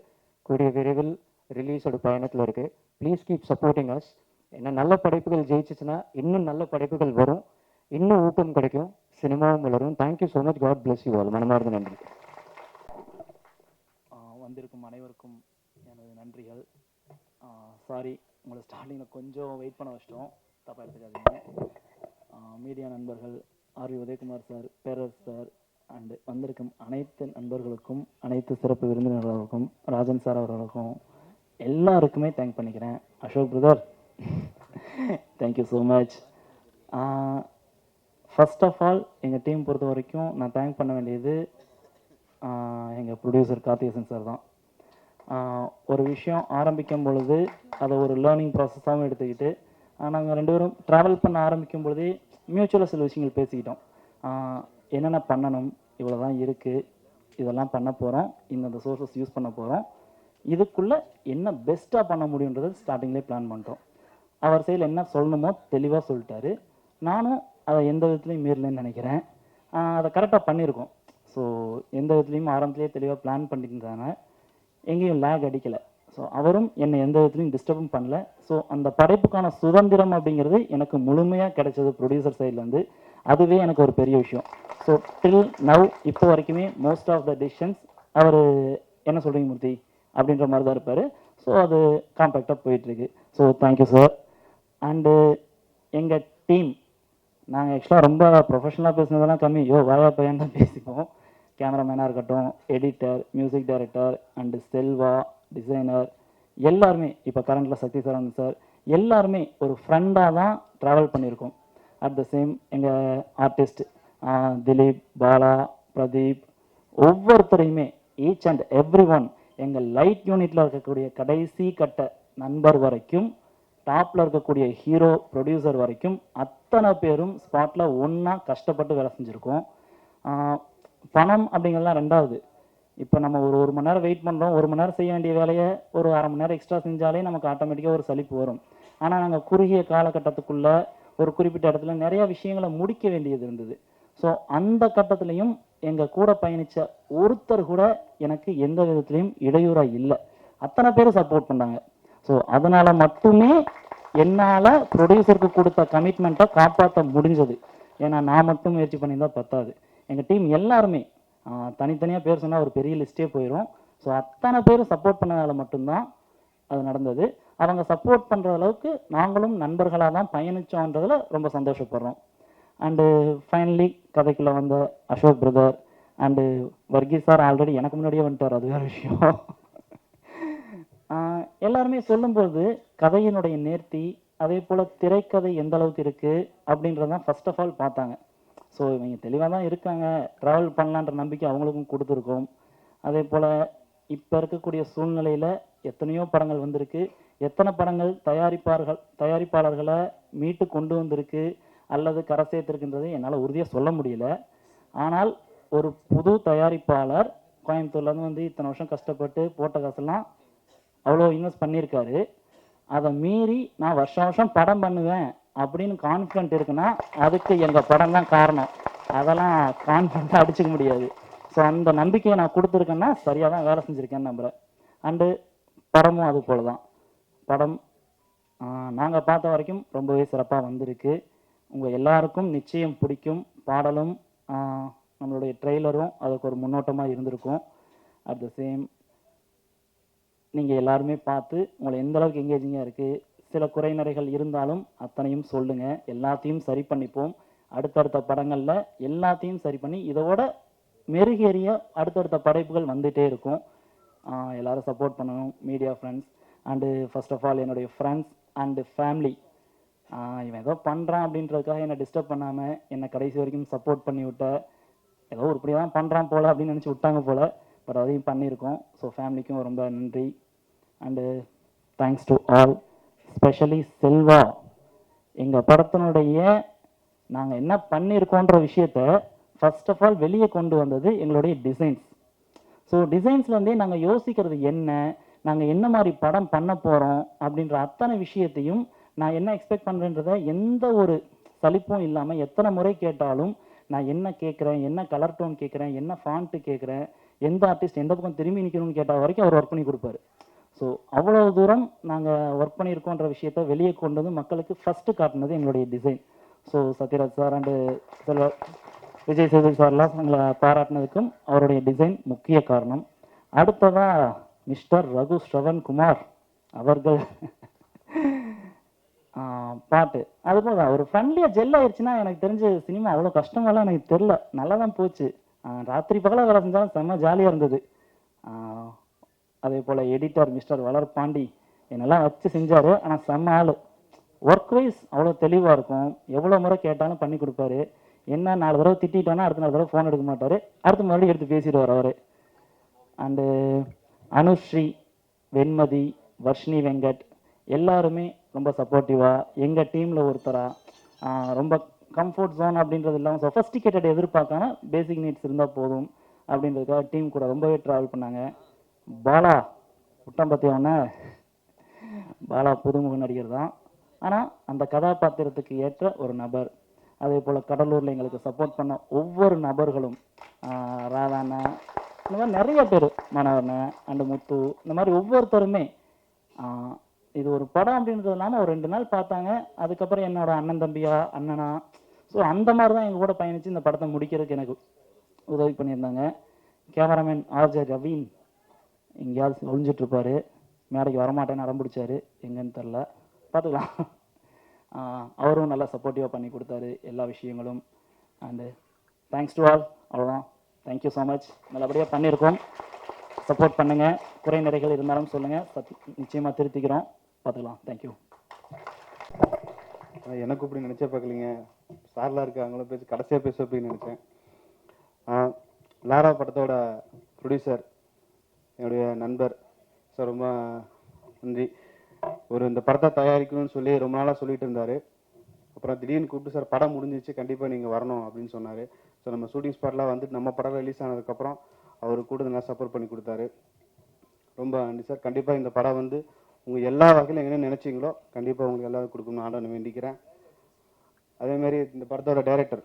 கூடிய விரைவில் ரிலீஸோட பயணத்தில் இருக்குது. Please keep supporting as. ஏன்னா நல்ல படைப்புகள் ஜெயிச்சிச்சுன்னா இன்னும் நல்ல படைப்புகள் வரும், இன்னும் ஊக்கம் கிடைக்கும், சினிமாவும் வளரும். Thank you so much. God bless you all. மனமார்ந்த நன்றி. வந்திருக்கும் அனைவருக்கும் எனது நன்றிகள். சாரி உங்களை ஸ்டார்டிங்கில் கொஞ்சம் வெயிட் பண்ண வச்சிட்டோம், தப்பாக எடுத்துக்காதீங்க. மீடியா நண்பர்கள், RV Udhayakumar sir, Perarasu sir and வந்திருக்கும் அனைத்து நண்பர்களுக்கும், அனைத்து சிறப்பு விருந்தினர்களுக்கும், ராஜன் சார் அவர்களுக்கும் எல்லாருக்குமே தேங்க் பண்ணிக்கிறேன். Ashok brother thank you so much. First of all எங்கள் டீம் பொறுத்த வரைக்கும் நான் தேங்க் பண்ண வேண்டியது எங்கள் ப்ரொடியூசர் கார்த்திகேசன் சார் தான். ஒரு விஷயம் ஆரம்பிக்கும் பொழுது அதை ஒரு லேர்னிங் ப்ராசஸாகவும் எடுத்துக்கிட்டு நாங்கள் 2 பேரும் ட்ராவல் பண்ண ஆரம்பிக்கும் பொழுதே மியூச்சுவலாக சில விஷயங்கள் பேசிக்கிட்டோம். என்னென்ன பண்ணணும், இவ்வளோ தான் இருக்குது, இதெல்லாம் பண்ண போகிறோம், இந்த சோர்ஸஸ் யூஸ் பண்ண போகிறோம், இதுக்குள்ளே என்ன பெஸ்ட்டாக பண்ண முடியுன்றதை ஸ்டார்டிங்லேயே பிளான் பண்ணிட்டோம். அவர் சைடில் என்ன சொல்லணுமோ தெளிவாக சொல்லிட்டாரு. நானும் அதை எந்த விதத்துலையும் மீறலன்னு நினைக்கிறேன். அதை கரெக்டாக பண்ணியிருக்கோம். ஸோ எந்த விதத்துலையும் ஆரம்பத்துலேயே தெளிவாக பிளான் பண்ணியிருந்தாங்க, எங்கேயும் லேக் அடிக்கலை. ஸோ அவரும் என்னை எந்த விதத்துலையும் டிஸ்டர்பும் பண்ணல. ஸோ அந்த படைப்புக்கான சுதந்திரம் அப்படிங்கிறது எனக்கு முழுமையாக கிடைச்சது ப்ரொடியூசர் சைட்லேருந்து. அதுவே எனக்கு ஒரு பெரிய விஷயம். ஸோ டில் நவ் இப்போ வரைக்குமே மோஸ்ட் ஆஃப் த டிசிஷன்ஸ் அவர் என்ன சொல்கிறீங்க மூர்த்தி அப்படின்ற மாதிரி தான் இருப்பார். ஸோ அது காம்பேக்டாக போயிட்டுருக்கு. So thank you sir. அண்டு எங்கள் டீம் நாங்கள் ஆக்சுவலாக ரொம்ப ப்ரொஃபஷனலாக பேசுனதெல்லாம் கம்மி, வாயா பையன் தான் பேசிப்போம். கேமராமேனாக இருக்கட்டும், editor, music director and Selva, designer, எல்லாருமே இப்போ கரண்டில் சக்தி சரவணன் சார், எல்லாருமே ஒரு ஃப்ரெண்டாக தான் ட்ராவல் பண்ணியிருக்கோம். அட் த சேம் எங்கள் ஆர்டிஸ்ட் திலீப், பாலா, பிரதீப், ஒவ்வொருத்தரையுமே ஈச் அண்ட் எவ்ரி ஒன், எங்கள் லைட் யூனிட்டில் இருக்கக்கூடிய கடைசி கட்ட நண்பர் வரைக்கும், டாப்பில் இருக்கக்கூடிய ஹீரோ ப்ரொடியூசர் வரைக்கும் அத்தனை பேரும் ஸ்பாட்டில் ஒன்றா கஷ்டப்பட்டு வேலை செஞ்சுருக்கோம். பணம் அப்படிங்கிறதுலாம் ரெண்டாவது. இப்போ நம்ம ஒரு மணி நேரம் வெயிட் பண்ணுறோம், 1 மணி நேரம் செய்ய வேண்டிய வேலையை ஒரு அரை மணி நேரம் எக்ஸ்ட்ரா செஞ்சாலே நமக்கு ஆட்டோமேட்டிக்காக ஒரு சலிப்பு வரும். ஆனால் நாங்கள் குறுகிய காலகட்டத்துக்குள்ளே ஒரு குறிப்பிட்ட இடத்துல நிறைய விஷயங்களை முடிக்க வேண்டியது இருந்தது. ஸோ அந்த கட்டத்துலையும் எங்கள் கூட பயணித்த ஒருத்தர் கூட எனக்கு எந்த விதத்துலையும் இடையூறாக இல்லை. அத்தனை பேரும் சப்போர்ட் பண்ணாங்க. ஸோ அதனால் மட்டுமே என்னால் ப்ரொடியூசருக்கு கொடுத்த கமிட்மெண்ட்டை காப்பாற்ற முடிஞ்சது. ஏன்னா நான் மட்டும் முயற்சி பண்ணியிருந்தால் பத்தாது. எங்கள் டீம் எல்லாருமே தனித்தனியாக பேர் சொன்னால் ஒரு பெரிய லிஸ்ட்டே போயிடும். ஸோ அத்தனை பேரும் சப்போர்ட் பண்ணதால் மட்டும்தான் அது நடந்தது. அவங்க சப்போர்ட் பண்ணுற அளவுக்கு நாங்களும் நண்பர்களாக தான் பயணித்தோன்றதில் ரொம்ப சந்தோஷப்படுறோம். அண்டு ஃபைனலி கதைக்குள்ளே வந்த Ashok brother and Varghese sir already எனக்கு முன்னாடியே வந்துட்டார், அது வேறு விஷயம். எல்லாருமே சொல்லும்போது கதையினுடைய நேர்த்தி, அதே போல் திரைக்கதை எந்த அளவுக்கு இருக்குது அப்படின்றதான் ஃபர்ஸ்ட் ஆஃப் ஆல் பார்த்தாங்க. ஸோ இவங்க தெளிவாக தான் இருக்காங்க, ட்ராவல் பண்ணலான்ற நம்பிக்கை அவங்களுக்கும் கொடுத்துருக்கோம். அதே போல் இப்போ இருக்கக்கூடிய சூழ்நிலையில் எத்தனையோ படங்கள் வந்திருக்கு, எத்தனை படங்கள் தயாரிப்பாளர்களை மீட்டு கொண்டு வந்திருக்கு அல்லது கரை சேர்த்துருக்குன்றது என்னால் உறுதியாக சொல்ல முடியல. ஆனால் ஒரு புது தயாரிப்பாளர் கோயம்புத்தூர்லேருந்து வந்து இத்தனை வருஷம் கஷ்டப்பட்டு போட்ட காசெல்லாம் அவ்வளோ இன்வெஸ்ட் பண்ணியிருக்காரு. அதை மீறி நான் வருஷம் படம் பண்ணுவேன் அப்படின்னு கான்ஃபிடென்ட் இருக்குன்னா அதுக்கு எங்கள் படம் தான் காரணம். அதெல்லாம் கான்ஃபிடென்ட்டாக அடிச்சுக்க முடியாது. ஸோ அந்த நம்பிக்கையை நான் கொடுத்துருக்கேன்னா சரியாக தான் வேலை செஞ்சுருக்கேன்னு நம்புகிறேன். அண்டு படமும் அது போல் தான். படம் நாங்கள் பார்த்த வரைக்கும் ரொம்பவே சிறப்பாக வந்திருக்கு. உங்கள் எல்லாருக்கும் நிச்சயம் பிடிக்கும். பாடலும் நம்மளுடைய ட்ரெய்லரும் அதுக்கு ஒரு முன்னோட்டமாக இருந்திருக்கும். அட் த சேம் நீங்கள் எல்லாருமே பார்த்து உங்களை எந்த அளவுக்கு எங்கேஜிங்காக இருக்குது, சில குறைநிறைகள் இருந்தாலும் அத்தனையும் சொல்லுங்கள், எல்லாத்தையும் சரி பண்ணிப்போம். அடுத்தடுத்த படங்களில் எல்லாத்தையும் சரி பண்ணி இதோட மெருகேறிய அடுத்தடுத்த படைப்புகள் வந்துகிட்டே இருக்கும். எல்லோரும் சப்போர்ட் பண்ணணும், media friends and first of all என்னுடைய ஃப்ரெண்ட்ஸ் அண்டு ஃபேமிலி. இவன் ஏதோ பண்ணுறான் அப்படின்றதுக்காக என்னை டிஸ்டர்ப் பண்ணாமல் என்னை கடைசி வரைக்கும் சப்போர்ட் பண்ணி விட்ட, ஏதோ இப்படி தான் பண்ணுறான் போல் அப்படின்னு நினச்சி விட்டாங்க போல், பட் அதையும் பண்ணியிருக்கோம். ஸோ ஃபேமிலிக்கும் ரொம்ப நன்றி. And thanks to all, specially Selva. எங்கள் படத்தினுடைய நாங்கள் என்ன பண்ணியிருக்கோன்ற விஷயத்த ஃபர்ஸ்ட் ஆஃப் ஆல் வெளியே கொண்டு வந்தது எங்களுடைய டிசைன்ஸ். ஸோ டிசைன்ஸ்லேருந்தே நாங்கள் யோசிக்கிறது என்ன, நாங்கள் என்ன மாதிரி படம் பண்ண போகிறோம் அப்படின்ற அத்தனை விஷயத்தையும் நான் என்ன எக்ஸ்பெக்ட் பண்ணுறேன்றத எந்த ஒரு சலிப்பும் இல்லாமல் எத்தனை முறை கேட்டாலும் நான் என்ன கேட்குறேன், என்ன கலர் டோன் கேட்குறேன், என்ன ஃபாண்ட்டு கேட்குறேன், எந்த ஆர்டிஸ்ட் எந்த பக்கம் திரும்பி நிற்கணும்னு கேட்டால் வரைக்கும் அவர் ஒர்க் பண்ணி கொடுப்பாரு. ஸோ அவ்வளோ தூரம் நாங்கள் ஒர்க் பண்ணியிருக்கோன்ற விஷயத்த வெளியே கொண்டு வந்து மக்களுக்கு ஃபஸ்ட்டு காட்டினது எங்களுடைய design. So Sathyaraj sir and Vijay Sethupathi சார்லாம் எங்களை பாராட்டினதுக்கும் அவருடைய டிசைன் முக்கிய காரணம். அடுத்ததாக மிஸ்டர் ரகு ஸ்ரவன்குமார் அவர்கள் பாட்டு அதுபோல் தான் ஒரு ஃப்ரெண்ட்லியாக ஜெல் ஆயிடுச்சுன்னா எனக்கு தெரிஞ்ச சினிமா அவ்வளோ கஷ்டமெல்லாம் எனக்கு தெரில, நல்லா தான் போச்சு. ராத்திரி பகலாக வேலை செஞ்சாலும் செம்ம ஜாலியாக இருந்தது. அதே போல் எடிட்டர் மிஸ்டர் வளர் பாண்டி என்னெல்லாம் வச்சு செஞ்சார். ஆனால் செம்ம ஆள், ஒர்க் வைஸ் அவ்வளோ தெளிவாக இருக்கும், எவ்வளோ முறை கேட்டாலும் பண்ணி கொடுப்பாரு. என்ன 4 தடவை திட்டானா அடுத்த 4 தடவை ஃபோன் எடுக்க மாட்டார், அடுத்த மறுபடியும் எடுத்து பேசிடுவார் அவர். அண்டு அனுஸ்ரீ, வெண்மதி, வர்ஷினி வெங்கட் எல்லாருமே ரொம்ப சப்போர்ட்டிவாக எங்கள் டீமில் ஒருத்தராக ரொம்ப கம்ஃபர்ட் ஜோன் அப்படின்றது இல்லாமல் சொஃபஸ்டிகேட்டட் எதிர்பார்க்காம பேசிக் நீட்ஸ் இருந்தால் போதும் அப்படின்றதுக்காக டீம் கூட ரொம்பவே ட்ராவல் பண்ணாங்க. பாலா புட்டம் பற்றியவொன்னே, பாலா புதுமுக நடிகர் தான், ஆனால் அந்த கதாபாத்திரத்துக்கு ஏற்ற ஒரு நபர். அதே போல் கடலூரில் எங்களுக்கு சப்போர்ட் பண்ண ஒவ்வொரு நபர்களும், ராதாண்ணா, இந்த மாதிரி நிறைய பேர், மனோகரன் அண்டு முத்து, இந்த மாதிரி ஒவ்வொருத்தருமே இது ஒரு படம் அப்படின்றது இல்லாமல் ஒரு 2 நாள் பார்த்தாங்க. அதுக்கப்புறம் என்னோட அண்ணன் தம்பியா அண்ணனா, ஸோ அந்த மாதிரி தான் எங்கள் கூட பயணித்து இந்த படத்தை முடிக்கிறதுக்கு எனக்கு உதவி பண்ணியிருந்தாங்க. கேமராமேன் ஆர்ஜே ரவீன் எங்கேயாவது ஒழிஞ்சிட்ருப்பார், மேடைக்கு வரமாட்டேன்னு அடம்பிடிச்சார், எங்கன்னு தெரில, பார்த்துக்கலாம். அவரும் நல்லா சப்போர்ட்டிவாக பண்ணி கொடுத்தாரு எல்லா விஷயங்களும். அண்டு தேங்க்ஸ் டு ஆல், அவ்வளோதான். Thank you so much. நல்லபடியாக பண்ணியிருக்கோம், சப்போர்ட் பண்ணுங்கள். குறை நிறைகள் இருந்தாலும் சொல்லுங்கள், நிச்சயமாக திருத்திக்கிறோம், பார்த்துக்கலாம். தேங்க்யூ. எனக்கு இப்படி நினச்சே பார்க்கலிங்க, சார்லாம் இருக்கு அவங்கள பேசி கடைசியாக பேச அப்படின்னு நினச்சேன். லாரா படத்தோட ப்ரொடியூசர் என்னுடைய நண்பர் சார், ரொம்ப நன்றி. இந்த படத்தை தயாரிக்கணும்னு சொல்லி ரொம்ப நாளாக சொல்லிட்டு இருந்தார். அப்புறம் திடீர்னு கூப்பிட்டு, சார் படம் முடிஞ்சிச்சு, கண்டிப்பாக நீங்கள் வரணும் அப்படின்னு சொன்னார். ஸோ நம்ம ஷூட்டிங் ஸ்பாட்லாம் வந்துட்டு நம்ம படம் ரிலீஸ் ஆனதுக்கப்புறம் அவர் கூட நல்லா சப்போர்ட் பண்ணி கொடுத்தாரு. ரொம்ப நன்றி சார். கண்டிப்பாக இந்த படம் உங்கள் எல்லா வகையிலும் என்ன நினச்சிங்களோ கண்டிப்பாக உங்களுக்கு எல்லாரும் கொடுக்கணும்னு ஆண்டவனை வேண்டிக்கிறேன். அதேமாரி இந்த படத்தோட டைரக்டர்,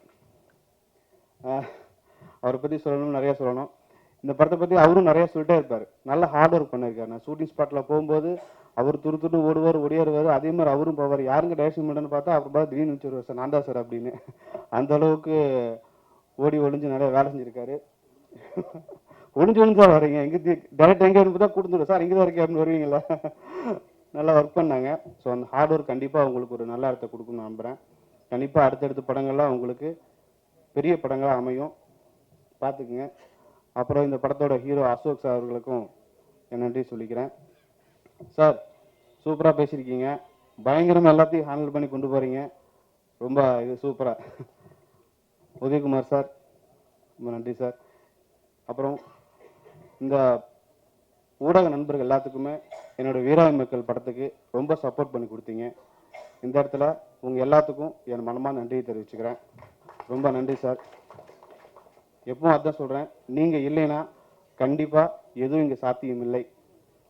அவரை பற்றி சொல்லணும், நிறையா சொல்லணும். இந்த படத்தை பற்றி அவரும் நிறையா சொல்லிட்டே இருப்பார். நல்ல ஹார்ட் ஒர்க் பண்ணியிருக்காரு. நான் ஷூட்டிங் ஸ்பாட்டில் போகும்போது அவர் துருத்துட்டு ஓடுவார், ஒடியாருவார். அதே மாதிரி அவரும் போவார். யாருங்க டைரக்ஷன் பண்ணுன்னு பார்த்தா அப்புறம் பார்த்து திடீர்னு வச்சுருவார், சார் நான் தான் சார் அப்படின்னு. அந்த அளவுக்கு ஓடி ஒளிஞ்சு நிறைய வேலை செஞ்சுருக்காரு. ஒளிஞ்சு தான் வரீங்க, எங்கே டைரக்டர் எங்கே இருந்து தான் கொடுத்துருவோம், சார் இங்கே தான் இருக்கேன் அப்படின்னு வருவீங்களா? நல்லா ஒர்க் பண்ணாங்க. ஸோ அந்த ஹார்ட் ஒர்க் கண்டிப்பாக அவங்களுக்கு ஒரு நல்ல அர்த்தத்தை கொடுக்கும்னு நம்புகிறேன். கண்டிப்பாக அடுத்தடுத்த படங்கள்லாம் உங்களுக்கு பெரிய படங்களாக அமையும், பார்த்துக்குங்க. அப்புறம் இந்த படத்தோட ஹீரோ அசோக் சார் அவர்களுக்கும் என் நன்றி சொல்லிக்கிறேன். சார் சூப்பராக பேசியிருக்கீங்க, பயங்கரமாக எல்லாத்தையும் ஹேண்டில் பண்ணி கொண்டு போகிறீங்க, ரொம்ப இது சூப்பராக. உதயகுமார் சார் ரொம்ப நன்றி சார். அப்புறம் இந்த ஊடக நண்பர்கள் எல்லாத்துக்குமே என்னோடய வீராய் மக்கள் படத்துக்கு ரொம்ப சப்போர்ட் பண்ணி கொடுத்தீங்க. இந்த இடத்துல உங்கள் எல்லாத்துக்கும் என் மனமாக நன்றியை தெரிவிச்சுக்கிறேன். ரொம்ப நன்றி சார். எப்பவும் அதான் சொல்கிறேன், நீங்கள் இல்லைன்னா கண்டிப்பாக எதுவும் இங்கே சாத்தியம் இல்லை.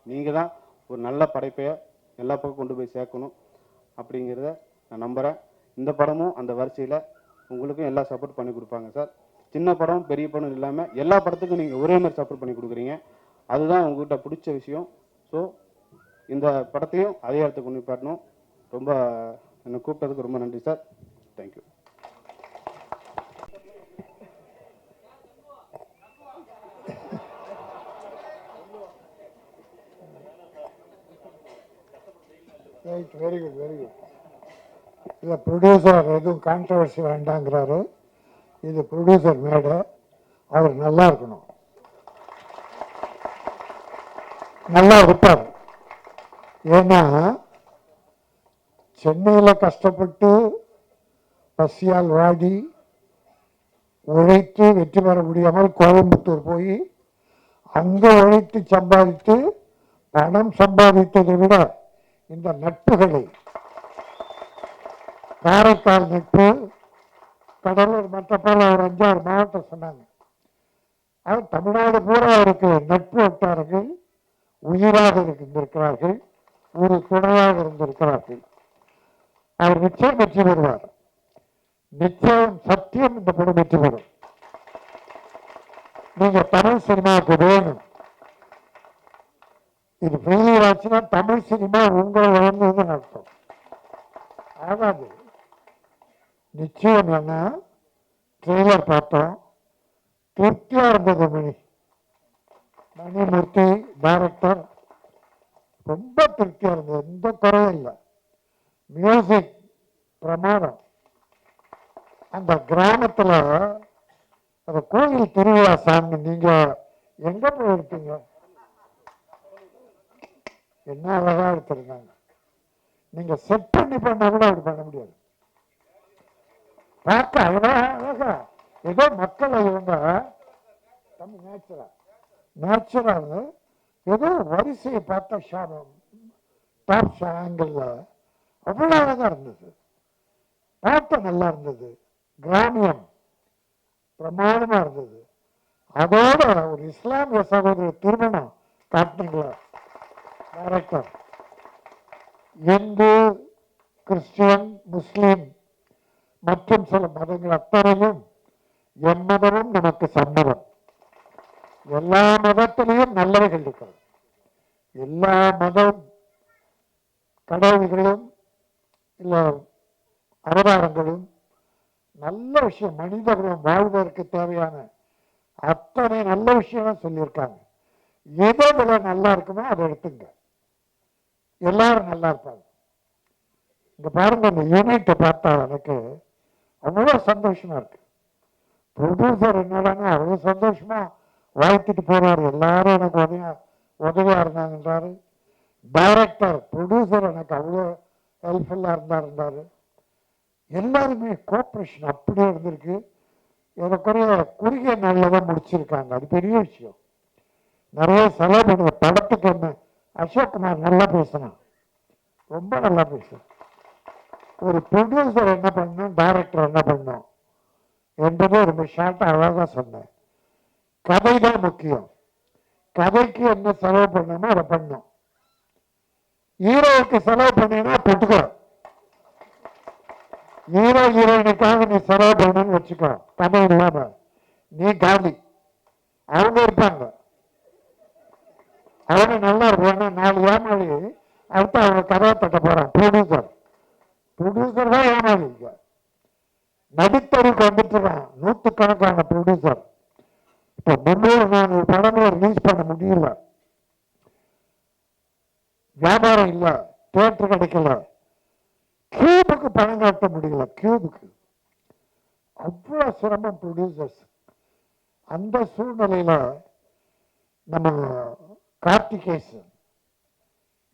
நீங்கள் தான் ஒரு நல்ல படைப்பையை எல்லா பக்கம் கொண்டு போய் சேர்க்கணும் அப்படிங்கிறத நான் நம்புகிறேன். இந்த படமும் அந்த வரிசையில் உங்களுக்கும் எல்லா சப்போர்ட் பண்ணி கொடுப்பாங்க சார். சின்ன படம் பெரிய படம் இல்லாமல் எல்லா படத்துக்கும் நீங்கள் ஒரே மாதிரி சப்போர்ட் பண்ணி கொடுக்குறீங்க, அதுதான் உங்கள்கிட்ட பிடிச்ச விஷயம். ஸோ இந்த படத்தையும் அதே இடத்துக்கு கொண்டு போய் ரொம்ப என்னை கூப்பிட்டதுக்கு ரொம்ப நன்றி sir. Thank you. Right, very good very good. இல்லை ப்ரொடியூசர் எதுவும் கான்ட்ரவர்சி வேண்டாங்கிறாரு. இது ப்ரொடியூசர் மேடை, அவர் நல்லா இருக்கணும், நல்லா இருப்பார். ஏன்னா சென்னையில் கஷ்டப்பட்டு பசியால் வாடி உழைத்து வெற்றி பெற முடியாமல் கோயம்புத்தூர் போய் அங்கே உழைத்து சம்பாதித்து பணம் சம்பாதித்ததை விட இந்த நட்புகளை, காரைக்கால் நட்பு, கடலூர், மற்ற பல ஒரு 5-6 மாவட்டம் சொன்னாங்க. அது தமிழ்நாடு பூரா அவருக்கு நட்பு வட்டாரங்கள் உயிராக இருந்திருக்கிறார்கள், ஒரு துணையாக இருந்திருக்கிறார்கள். அவர் நிச்சயம் வெற்றி பெறுவார், நிச்சயம் சத்தியம் இந்த படம் வெற்றி பெறும். நீங்க தமிழ் சினிமாவுக்கு வேணும். இது ஃபெயிலியர் ஆச்சுன்னா தமிழ் சினிமா உங்களை வளர்ந்ததுன்னு அர்த்தம் ஆகாது. நிச்சயம் என்ன, ட்ரெய்லர் பார்த்தோம், திருப்தியா இருந்தது. மணிமூர்த்தி டைரக்டர் ரொம்ப திருப்தியா இருந்தது, எந்த குறையும் இல்லை. மியூசிக் பிரமாதம். அந்த கிராமத்தில் அந்த கோயில் திருவிழா சாமி, நீங்க எங்க போயிருக்கீங்க? என்ன அழகா எடுத்திருந்தாங்க. நீங்க செட் பண்ணி பண்ணா கூட அப்படி பண்ண முடியாது. பார்க்க அழகா ஏதோ மக்கள் இவங்க நேச்சுரல் ஏதோ வரிசையை பார்த்தா டாப் ஆங்கிள் அவ்வளோ அழகா இருந்தது. பார்க்க நல்லா இருந்தது, கிராமியம் பிரமாதமா இருந்தது. அதோட ஒரு இஸ்லாமிய சகோதர திருமணம் காட்டினீங்களா டைரக்டர். இந்து, கிறிஸ்டியன், முஸ்லீம் மற்றும் சில மதங்கள் அத்தனையும் என் மதமும் நமக்கு சம்மதம். எல்லா மதத்திலையும் நல்லவைகள் இருக்கிறது. எல்லா மதம் கடவுள்களும் இல்லை அவதாரங்களும் நல்ல விஷயம், மனிதர்களும் வாழ்வதற்கு தேவையான அத்தனை நல்ல விஷயம் சொல்லியிருக்காங்க. எதை விட நல்லா இருக்குமோ அதை எடுத்துங்க, எல்லாரும் நல்லா இருப்பாங்க. இங்க பாருங்க, இந்த யூனிட்டை பார்த்தா எனக்கு அவ்வளோ சந்தோஷமா இருக்கு. ப்ரொடியூசர் என்னடானா அவ்வளோ சந்தோஷமா வாழ்த்துட்டு போறாரு, எல்லாரும் எனக்கு உதவியா இருந்தாங்கன்றாரு. டைரக்டர் ப்ரொடியூசர் எனக்கு அவ்வளோ ஹெல்ப்ஃபுல்லா இருந்தாரு. எல்லாருமே கோஆப்ரேஷன் அப்படியே இருந்திருக்கு. எனக்குரிய குறுகிய நாளில் தான் முடிச்சிருக்காங்க, அது பெரிய விஷயம். நிறைய செலவு பண்ணுற படத்துக்கு என்ன அசோக் குமார் நல்லா பேசினான், ரொம்ப நல்லா பேசும். ஒரு ப்ரொடியூசர் என்ன பண்ணணும், டைரக்டர் என்ன பண்ணணும் என்பதை ரொம்ப ஷார்ட்டாக அழகாக சொன்னேன். கதை தான் முக்கியம், கதைக்கு என்ன செலவு பண்ணணுமோ அதை பண்ணணும். ஹீரோவுக்கு செலவு பண்ணீங்கன்னா போட்டுக்கோ, ஹீரோ ஹீரோயினுக்காக நீ செலவு பண்ணணும்னு வச்சுக்கோ, கதை இல்லாம நீ காலி. அவங்க இருப்பாங்க, அவங்க நல்லா இருப்பாங்க. 4 ஏமாளி அடுத்து அவங்க கதையை தட்ட போறான். ப்ரொடியூசர் தான் ஏமாளிங்க. நடித்தருக்கு வந்துட்டுறான் நூற்றுக்கணக்கான ப்ரொடியூசர். இப்போ 300-400 படங்களை ரிலீஸ் பண்ண முடியல, வியாபாரம் இல்லை. தியேட்டர் கிடைக்கல, கியூபுக்கு பணம் கட்ட முடியல. கியூபுக்கு அவ்வளோ சிரமம் ப்ரொடியூசர்ஸ். அந்த சூழ்நிலையில நம்ம கார்த்திகேசன்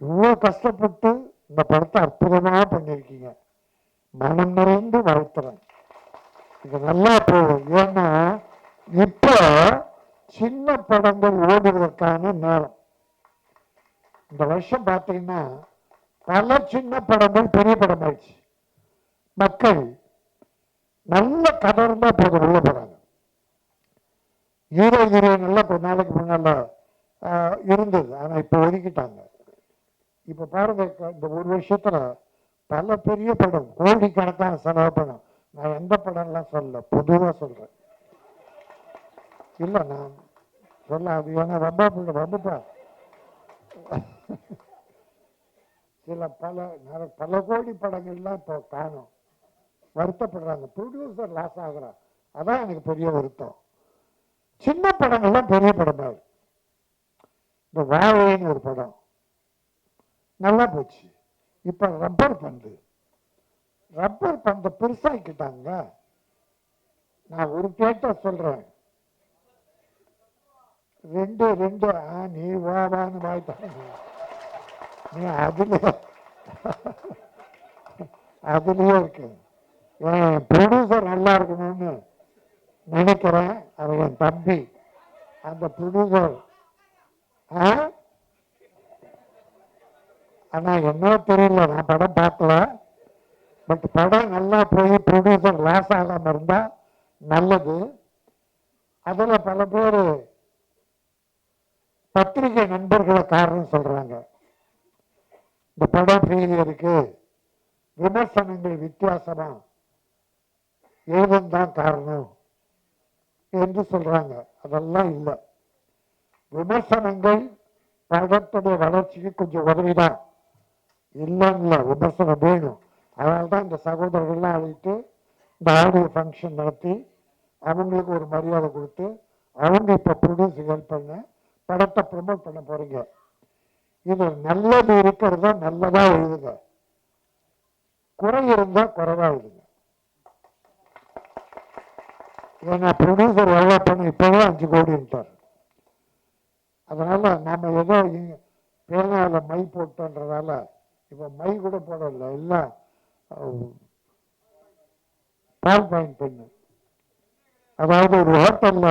இவ்வளோ கஷ்டப்பட்டு இந்த படத்தை அற்புதமாக பண்ணியிருக்கீங்க. மனம் நிறைந்து வாழ்த்துறேன். இது நல்லா போகும். ஏன்னா இப்போ சின்ன படங்கள் ஓடுவதற்கான நேரம். இந்த வருஷம் பார்த்தீங்கன்னா பல சின்ன படங்கள் பெரிய படம் ஆயிடுச்சு. மக்கள் நல்ல கதை இருந்தா போதும் உள்ள போறாங்க. ஹீரோ ஹீரோயின் எல்லாம் கொஞ்ச நாளைக்கு முன்னால இருந்தது, ஆனால் இப்போ ஒதுக்கிட்டாங்க. இப்போ பாருங்க, இந்த ஒரு வருஷத்துல பல பெரிய படம் கோடிக்கணக்கான செலவு படம். நான் எந்த படம்லாம் சொல்ல, பொதுவாக சொல்றேன். இல்லை நான் சொல்ல, அது ஏன்னா ரொம்பப்பா சில பல கோடி படங்கள்லாம் இப்போ காணும். வருத்தப்படுறாங்க, ப்ரொடியூசர் லாஸ் ஆகுறான். அதான் எனக்கு பெரிய வருத்தம். சின்ன படங்கள்லாம் பெரிய படமா. இந்த வாழைன்னு ஒரு படம் நல்லா போச்சு. இப்ப ரப்பர் பந்தை பெருசாக்கிட்டாங்க. நான் ஒரு தியேட்டர் சொல்றேன், ரெண்டு நீ வான்னு வாய்த்தாங்க. நீ அதுலயே இருக்கு. ப்ரொடியூசர் நல்லா இருக்கணும்னு நினைக்கிறேன். அவன் என் தம்பி. அந்த ப்ரொடியூசர் ஆனா என்ன தெரியல, நான் படம் பார்க்கல. பட் படம் நல்லா போய் ப்ரொடியூசர் லாஸ் ஆகாம இருந்தா நல்லது. அதுல பல பேர் பத்திரிகை நண்பர்களை காரணம் சொல்றாங்க. இந்த படம் ஃபெயிலியருக்கு விமர்சனங்கள் வித்தியாசமா எழுதுதான் காரணம் என்று சொல்றாங்க. அதெல்லாம் இல்லை. விமர்சனங்கள் படத்துடைய வளர்ச்சிக்கு கொஞ்சம் உதவிதான், இல்லைன்னு விமர்சனம் வேணும். அதனால்தான் இந்த சகோதரர்கள்லாம் அழைத்து இந்த ஆடியோ ஃபங்க்ஷன் நடத்தி அவங்களுக்கு ஒரு மரியாதை கொடுத்து அவங்க இப்போ ப்ரொடியூஸ் ஹெல்ப் பண்ண படத்தை ப்ரமோட் பண்ண போறீங்க. இது நல்லது இருக்கிறதா நல்லதா எழுதுங்க, குறை இருந்தா குறைவா எழுதுங்க. ஏன்னா ப்ரொடியூசர் எவ்வளோ பண்ண இப்போவே 5 கோடிட்டார். அதனால நாம ஏதோ பேனாவில் மை போட்டோன்றதால இப்போ மை கூட போடல, எல்லாம் பால் பாயிண்ட் பெண்ணு. அதாவது ஒரு ஹோட்டல்ல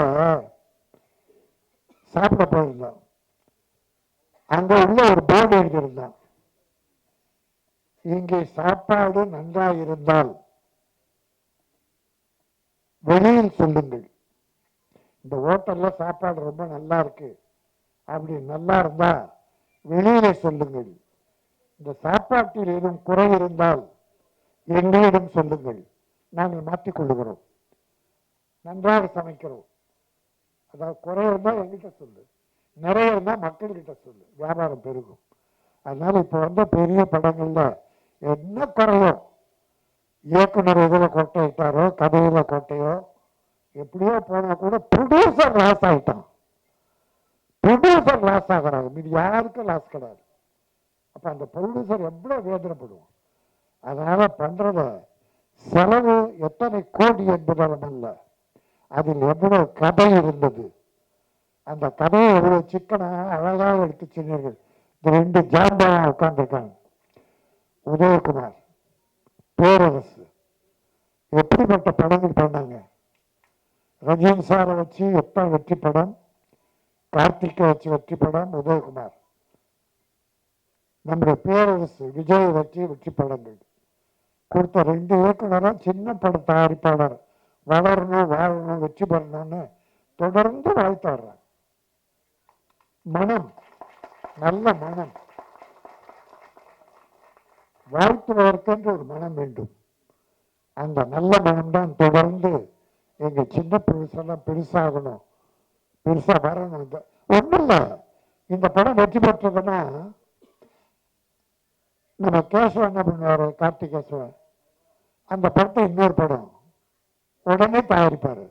சாப்பிட போயிருந்தோம். அங்க உள்ள ஒரு போர்டு எழுதியிருந்தான், இங்கே சாப்பாடு நன்றாக இருந்தால் வெளியில் சொல்லுங்கள். இந்த ஹோட்டல்ல சாப்பாடு ரொம்ப நல்லா இருக்கு, அப்படி நல்லா இருந்தா வெளியிலே சொல்லுங்கள். இந்த சாப்பாட்டில் ஏதும் குறை இருந்தால் எங்களிடம் சொல்லுங்கள், நாங்கள் மாற்றிக்கொள்ளுகிறோம். நன்றாக சமைக்கிறோம். அதாவது குறை இருந்தால் எங்கிட்ட சொல்லு, நிறைய இருந்தால் மக்கள்கிட்ட சொல்லு, வியாபாரம் பெருகும். அதனால இப்போ வந்து பெரிய படங்கள்ல என்ன குறையோ, இயக்குனர் இதில் கொட்டை இட்டாரோ கதையில கொட்டையோ எப்படியோ போனா கூட ப்ரொடியூசர் லாஸ் ஆகிட்டான். ப்ரொடியூசர் லாஸ் ஆகிறாங்க, மீது யாருக்கும் லாஸ் கிடையாது. அப்ப அந்த ப்ரொடியூசர் எவ்வளவு வேதனைப்படுவோம். அதனால பண்றத செலவு எத்தனை கோடி என்பதாலும் அல்ல, அதில் எவ்வளவு கதை இருந்தது, அந்த கதையை எவ்வளவு சிக்கனா அழகாக எடுத்து சொன்னீர்கள். இந்த 2 ஜாம்பா உட்கார்ந்துருக்காங்க, உதயகுமார், பேரரசு, எப்படிப்பட்ட படங்கள் பண்ணாங்க. ரஜினி சாரை வச்சு எப்ப வெற்றி படம், கார்த்திகை வச்சு வெற்றி படம், உதயகுமார். நம்முடைய பேரரசு விஜய் வச்சு வெற்றி படங்கள் கொடுத்த 2 இயக்குனரும் சின்ன பட தயாரிப்பாளர் வளரணும், வாழணும், வெற்றி பெறணும்னு தொடர்ந்து வாழ்த்தாடுறாங்க. மனம், நல்ல மனம், வாழ்த்துவதற்கென்று ஒரு மனம் வேண்டும். அந்த நல்ல மனம்தான் தொடர்ந்து எங்க சின்ன பெருசெல்லாம் பெருசாகணும், பெருசா வரணும். ஒன்றும் இல்லை, இந்த படம் வெற்றி பெற்றதுன்னா நம்ம கேசவன் என்ன பண்ணுவாரு, கார்த்திகேசவன் அந்த படத்தை இன்னொரு படம் உடனே தயாரிப்பாரு.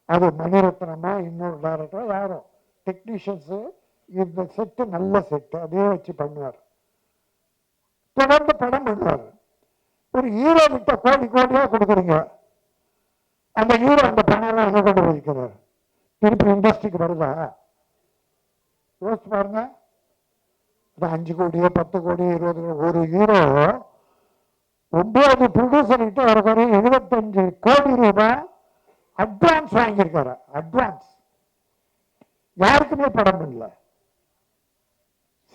அது மணிரத்னமா இன்னொரு டைரக்டரா யாரும் டெக்னீஷியன்ஸு இந்த செட்டு நல்ல செட்டு அதே வச்சு பண்ணுவார். தொடர்ந்து படம் பண்ணுவார். ஒரு ஹீரோ கிட்ட கோடி கோடியா கொடுக்குறீங்க, அந்த ஹீரோ அந்த பணம் எதை கொண்டு வைக்கிறார்? திருப்பி இண்டஸ்ட்ரிக்கு வருதா? யோசிச்சு பாருங்க. 5 கோடியோ 10 கோடி 20 கோடி ஒரு ஹீரோ 9 ப்ரொடியூசர் கிட்ட வர 75 கோடி ரூபாய் அட்வான்ஸ் வாங்கியிருக்காரு. அட்வான்ஸ் யாருக்குமே படம் பண்ணல.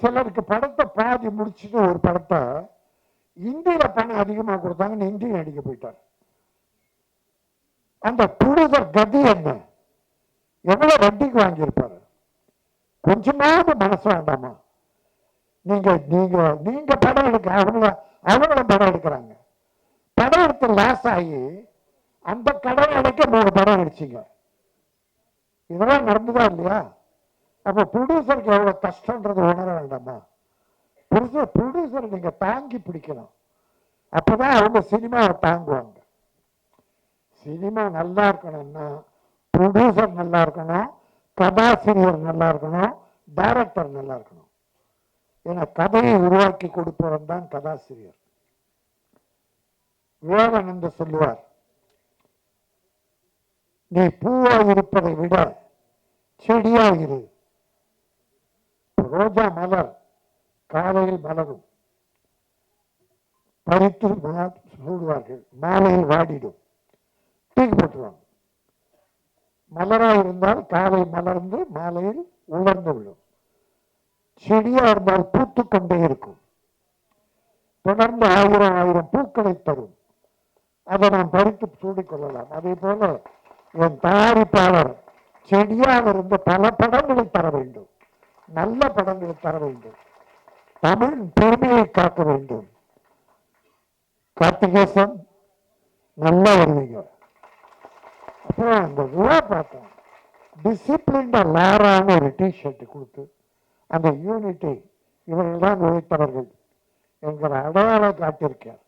சிலருக்கு படத்தை பாதி முடிச்சுட்டு ஒரு படத்தை இந்தியில பணம் அதிகமாக கொடுத்தாங்கன்னு இந்தி நடிக்க போயிட்டார். அந்த ப்ரொடியூசர் கதி என்ன? எவ்வளவு வட்டிக்கு வாங்கியிருப்பாரு? கொஞ்சமாவது மனசு வேண்டாமா? நீங்க நீங்க நீங்க படம் எடுக்க அவங்களும் படம் எடுக்கிறாங்க. படம் எடுத்து லாஸ் ஆகி அந்த கடன் அடைக்க 3 படம் அடிச்சிங்க. இதெல்லாம் நடந்துதான் இல்லையா? அப்ப ப்ரொடியூசருக்கு எவ்வளவு கஷ்டம்ன்றது உணர வேண்டாமா? ப்ரொடியூசர் நீங்க தாங்கி பிடிக்கணும். அப்பதான் அவங்க சினிமாவை தாங்குவாங்க. சினிமா நல்லா இருக்கணும்னா ப்ரொடியூசர் நல்லா இருக்கணும், கதாசிரியர் நல்லா இருக்கணும், டைரக்டர் நல்லா இருக்கணும். ஏன்னா கதையை உருவாக்கி கொடுப்பவன் தான் கதாசிரியர். விவேகானந்த சொல்லுவார், நீ பூவா இருப்பதை விட செடியா இரு. ரோஜா மலர் காலையில் மலரும், பறித்து சூடுவார்கள், மாலையில் வாடிடும், தூக்கி போட்டுருவாங்க. மலராக இருந்தால் காலை மலர்ந்து மாலையில் உலர்ந்து விடும். செடியா இருந்தால் பூத்து கொண்டே இருக்கும், தொடர்ந்து 1000 பூக்களை தரும். அதை நாம் பறித்து சூடிக்கொள்ளலாம். அதே போல என் தயாரிப்பாளர் செடியாக இருந்து பல படங்களை தர வேண்டும், நல்ல படங்களை தர வேண்டும், தமிழ் பெருமையை காக்க வேண்டும். கார்த்திகேசன் நல்லா வருவீங்க. அப்புறம் அந்த விழா பார்த்தோம், டிசிப்ளின்ட லாரான ஒரு டிஷர்ட் கொடுத்து அந்த யூனிட்டை இவர்கள் தான் உழைத்தவர்கள் என்கிற அடையாளம் காட்டியிருக்கார்.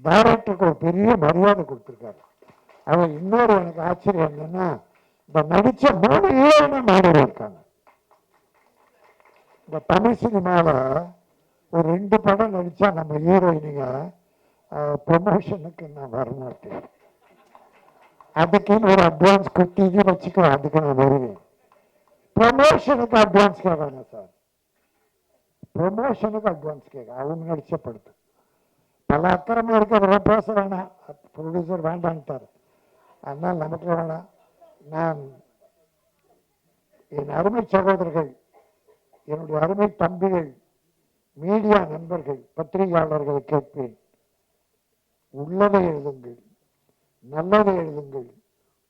டைரக்டருக்கு ஒரு பெரிய மரியாதை கொடுத்துருக்காரு. அவன் இன்னொரு எனக்கு ஆச்சரியம் என்னன்னா, இந்த நடிச்ச 3 ஹீரோயினும் மாணவர் இருக்காங்க. இந்த தமிழ் சினிமாவில் ஒரு 2 படம் நடிச்சா நம்ம ஹீரோயினுங்க ப்ரொமோஷனுக்கு நான் வரமாட்டேன், அதுக்குன்னு ஒரு அட்வான்ஸ் குட்டின்னு வச்சுக்குவேன், அதுக்கு நான் வருவேன். ப்ரொமோஷனுக்கு அட்வான்ஸ் கேட்காங்க சார், ப்ரொமோஷனுக்கு அட்வான்ஸ் கேட்க அவங்க நடிச்ச படுத்து பல அக்கிரமா இருக்கிறதெல்லாம் பேச வேணாம், ப்ரொடியூசர் வேண்டான்ட்டார். அதனால் நமக்கு வேணாம். நான் என் அருமை சகோதரர்கள், என்னுடைய அருமை தம்பிகள், மீடியா நண்பர்கள், பத்திரிகையாளர்களை கேட்பேன், உள்ளதை எழுதுங்கள், நல்லதை எழுதுங்கள்,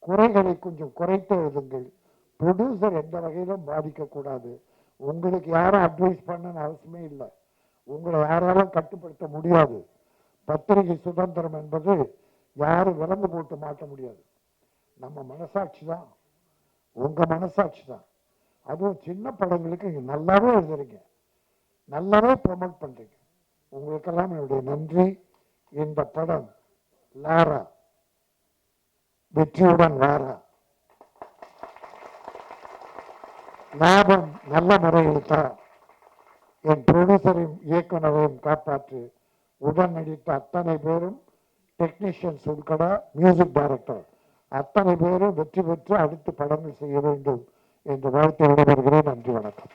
குறைகளை கொஞ்சம் குறைத்து எழுதுங்கள். ப்ரொடியூசர் எந்த வகையிலும் பாதிக்கக்கூடாது. உங்களுக்கு யாரும் அட்வைஸ் பண்ணணும்னு அவசியமே இல்லை, உங்களை யாராலும் கட்டுப்படுத்த முடியாது. பத்திரிகை சுதந்திரம் என்பது யாரும் விலங்கு போட்டு மாட்ட முடியாது. நம்ம மனசாட்சி தான், உங்க மனசாட்சி தான். அதுவும் சின்ன படங்களுக்கு நீங்க நல்லாவே எழுதுறீங்க, நல்லாவே ப்ரமோட் பண்றீங்க. உங்களுக்கெல்லாம் என்னுடைய நன்றி. இந்த படம் லாரா வெற்றியுடன் வாரா, லாபம் நல்ல முறையில் தான். என் ப்ரொடியூசரையும் இயக்குனரையும் காப்பாற்று. உடன் நடித்த அத்தனை பேரும், டெக்னீஷியன்ஸ் உட்பட மியூசிக் டைரக்டர் அத்தனை பேரும் வெற்றி பெற்று அடுத்து படங்கள் செய்ய வேண்டும் என்று வாழ்த்து விடைபெறுகிறேன். நன்றி, வணக்கம்.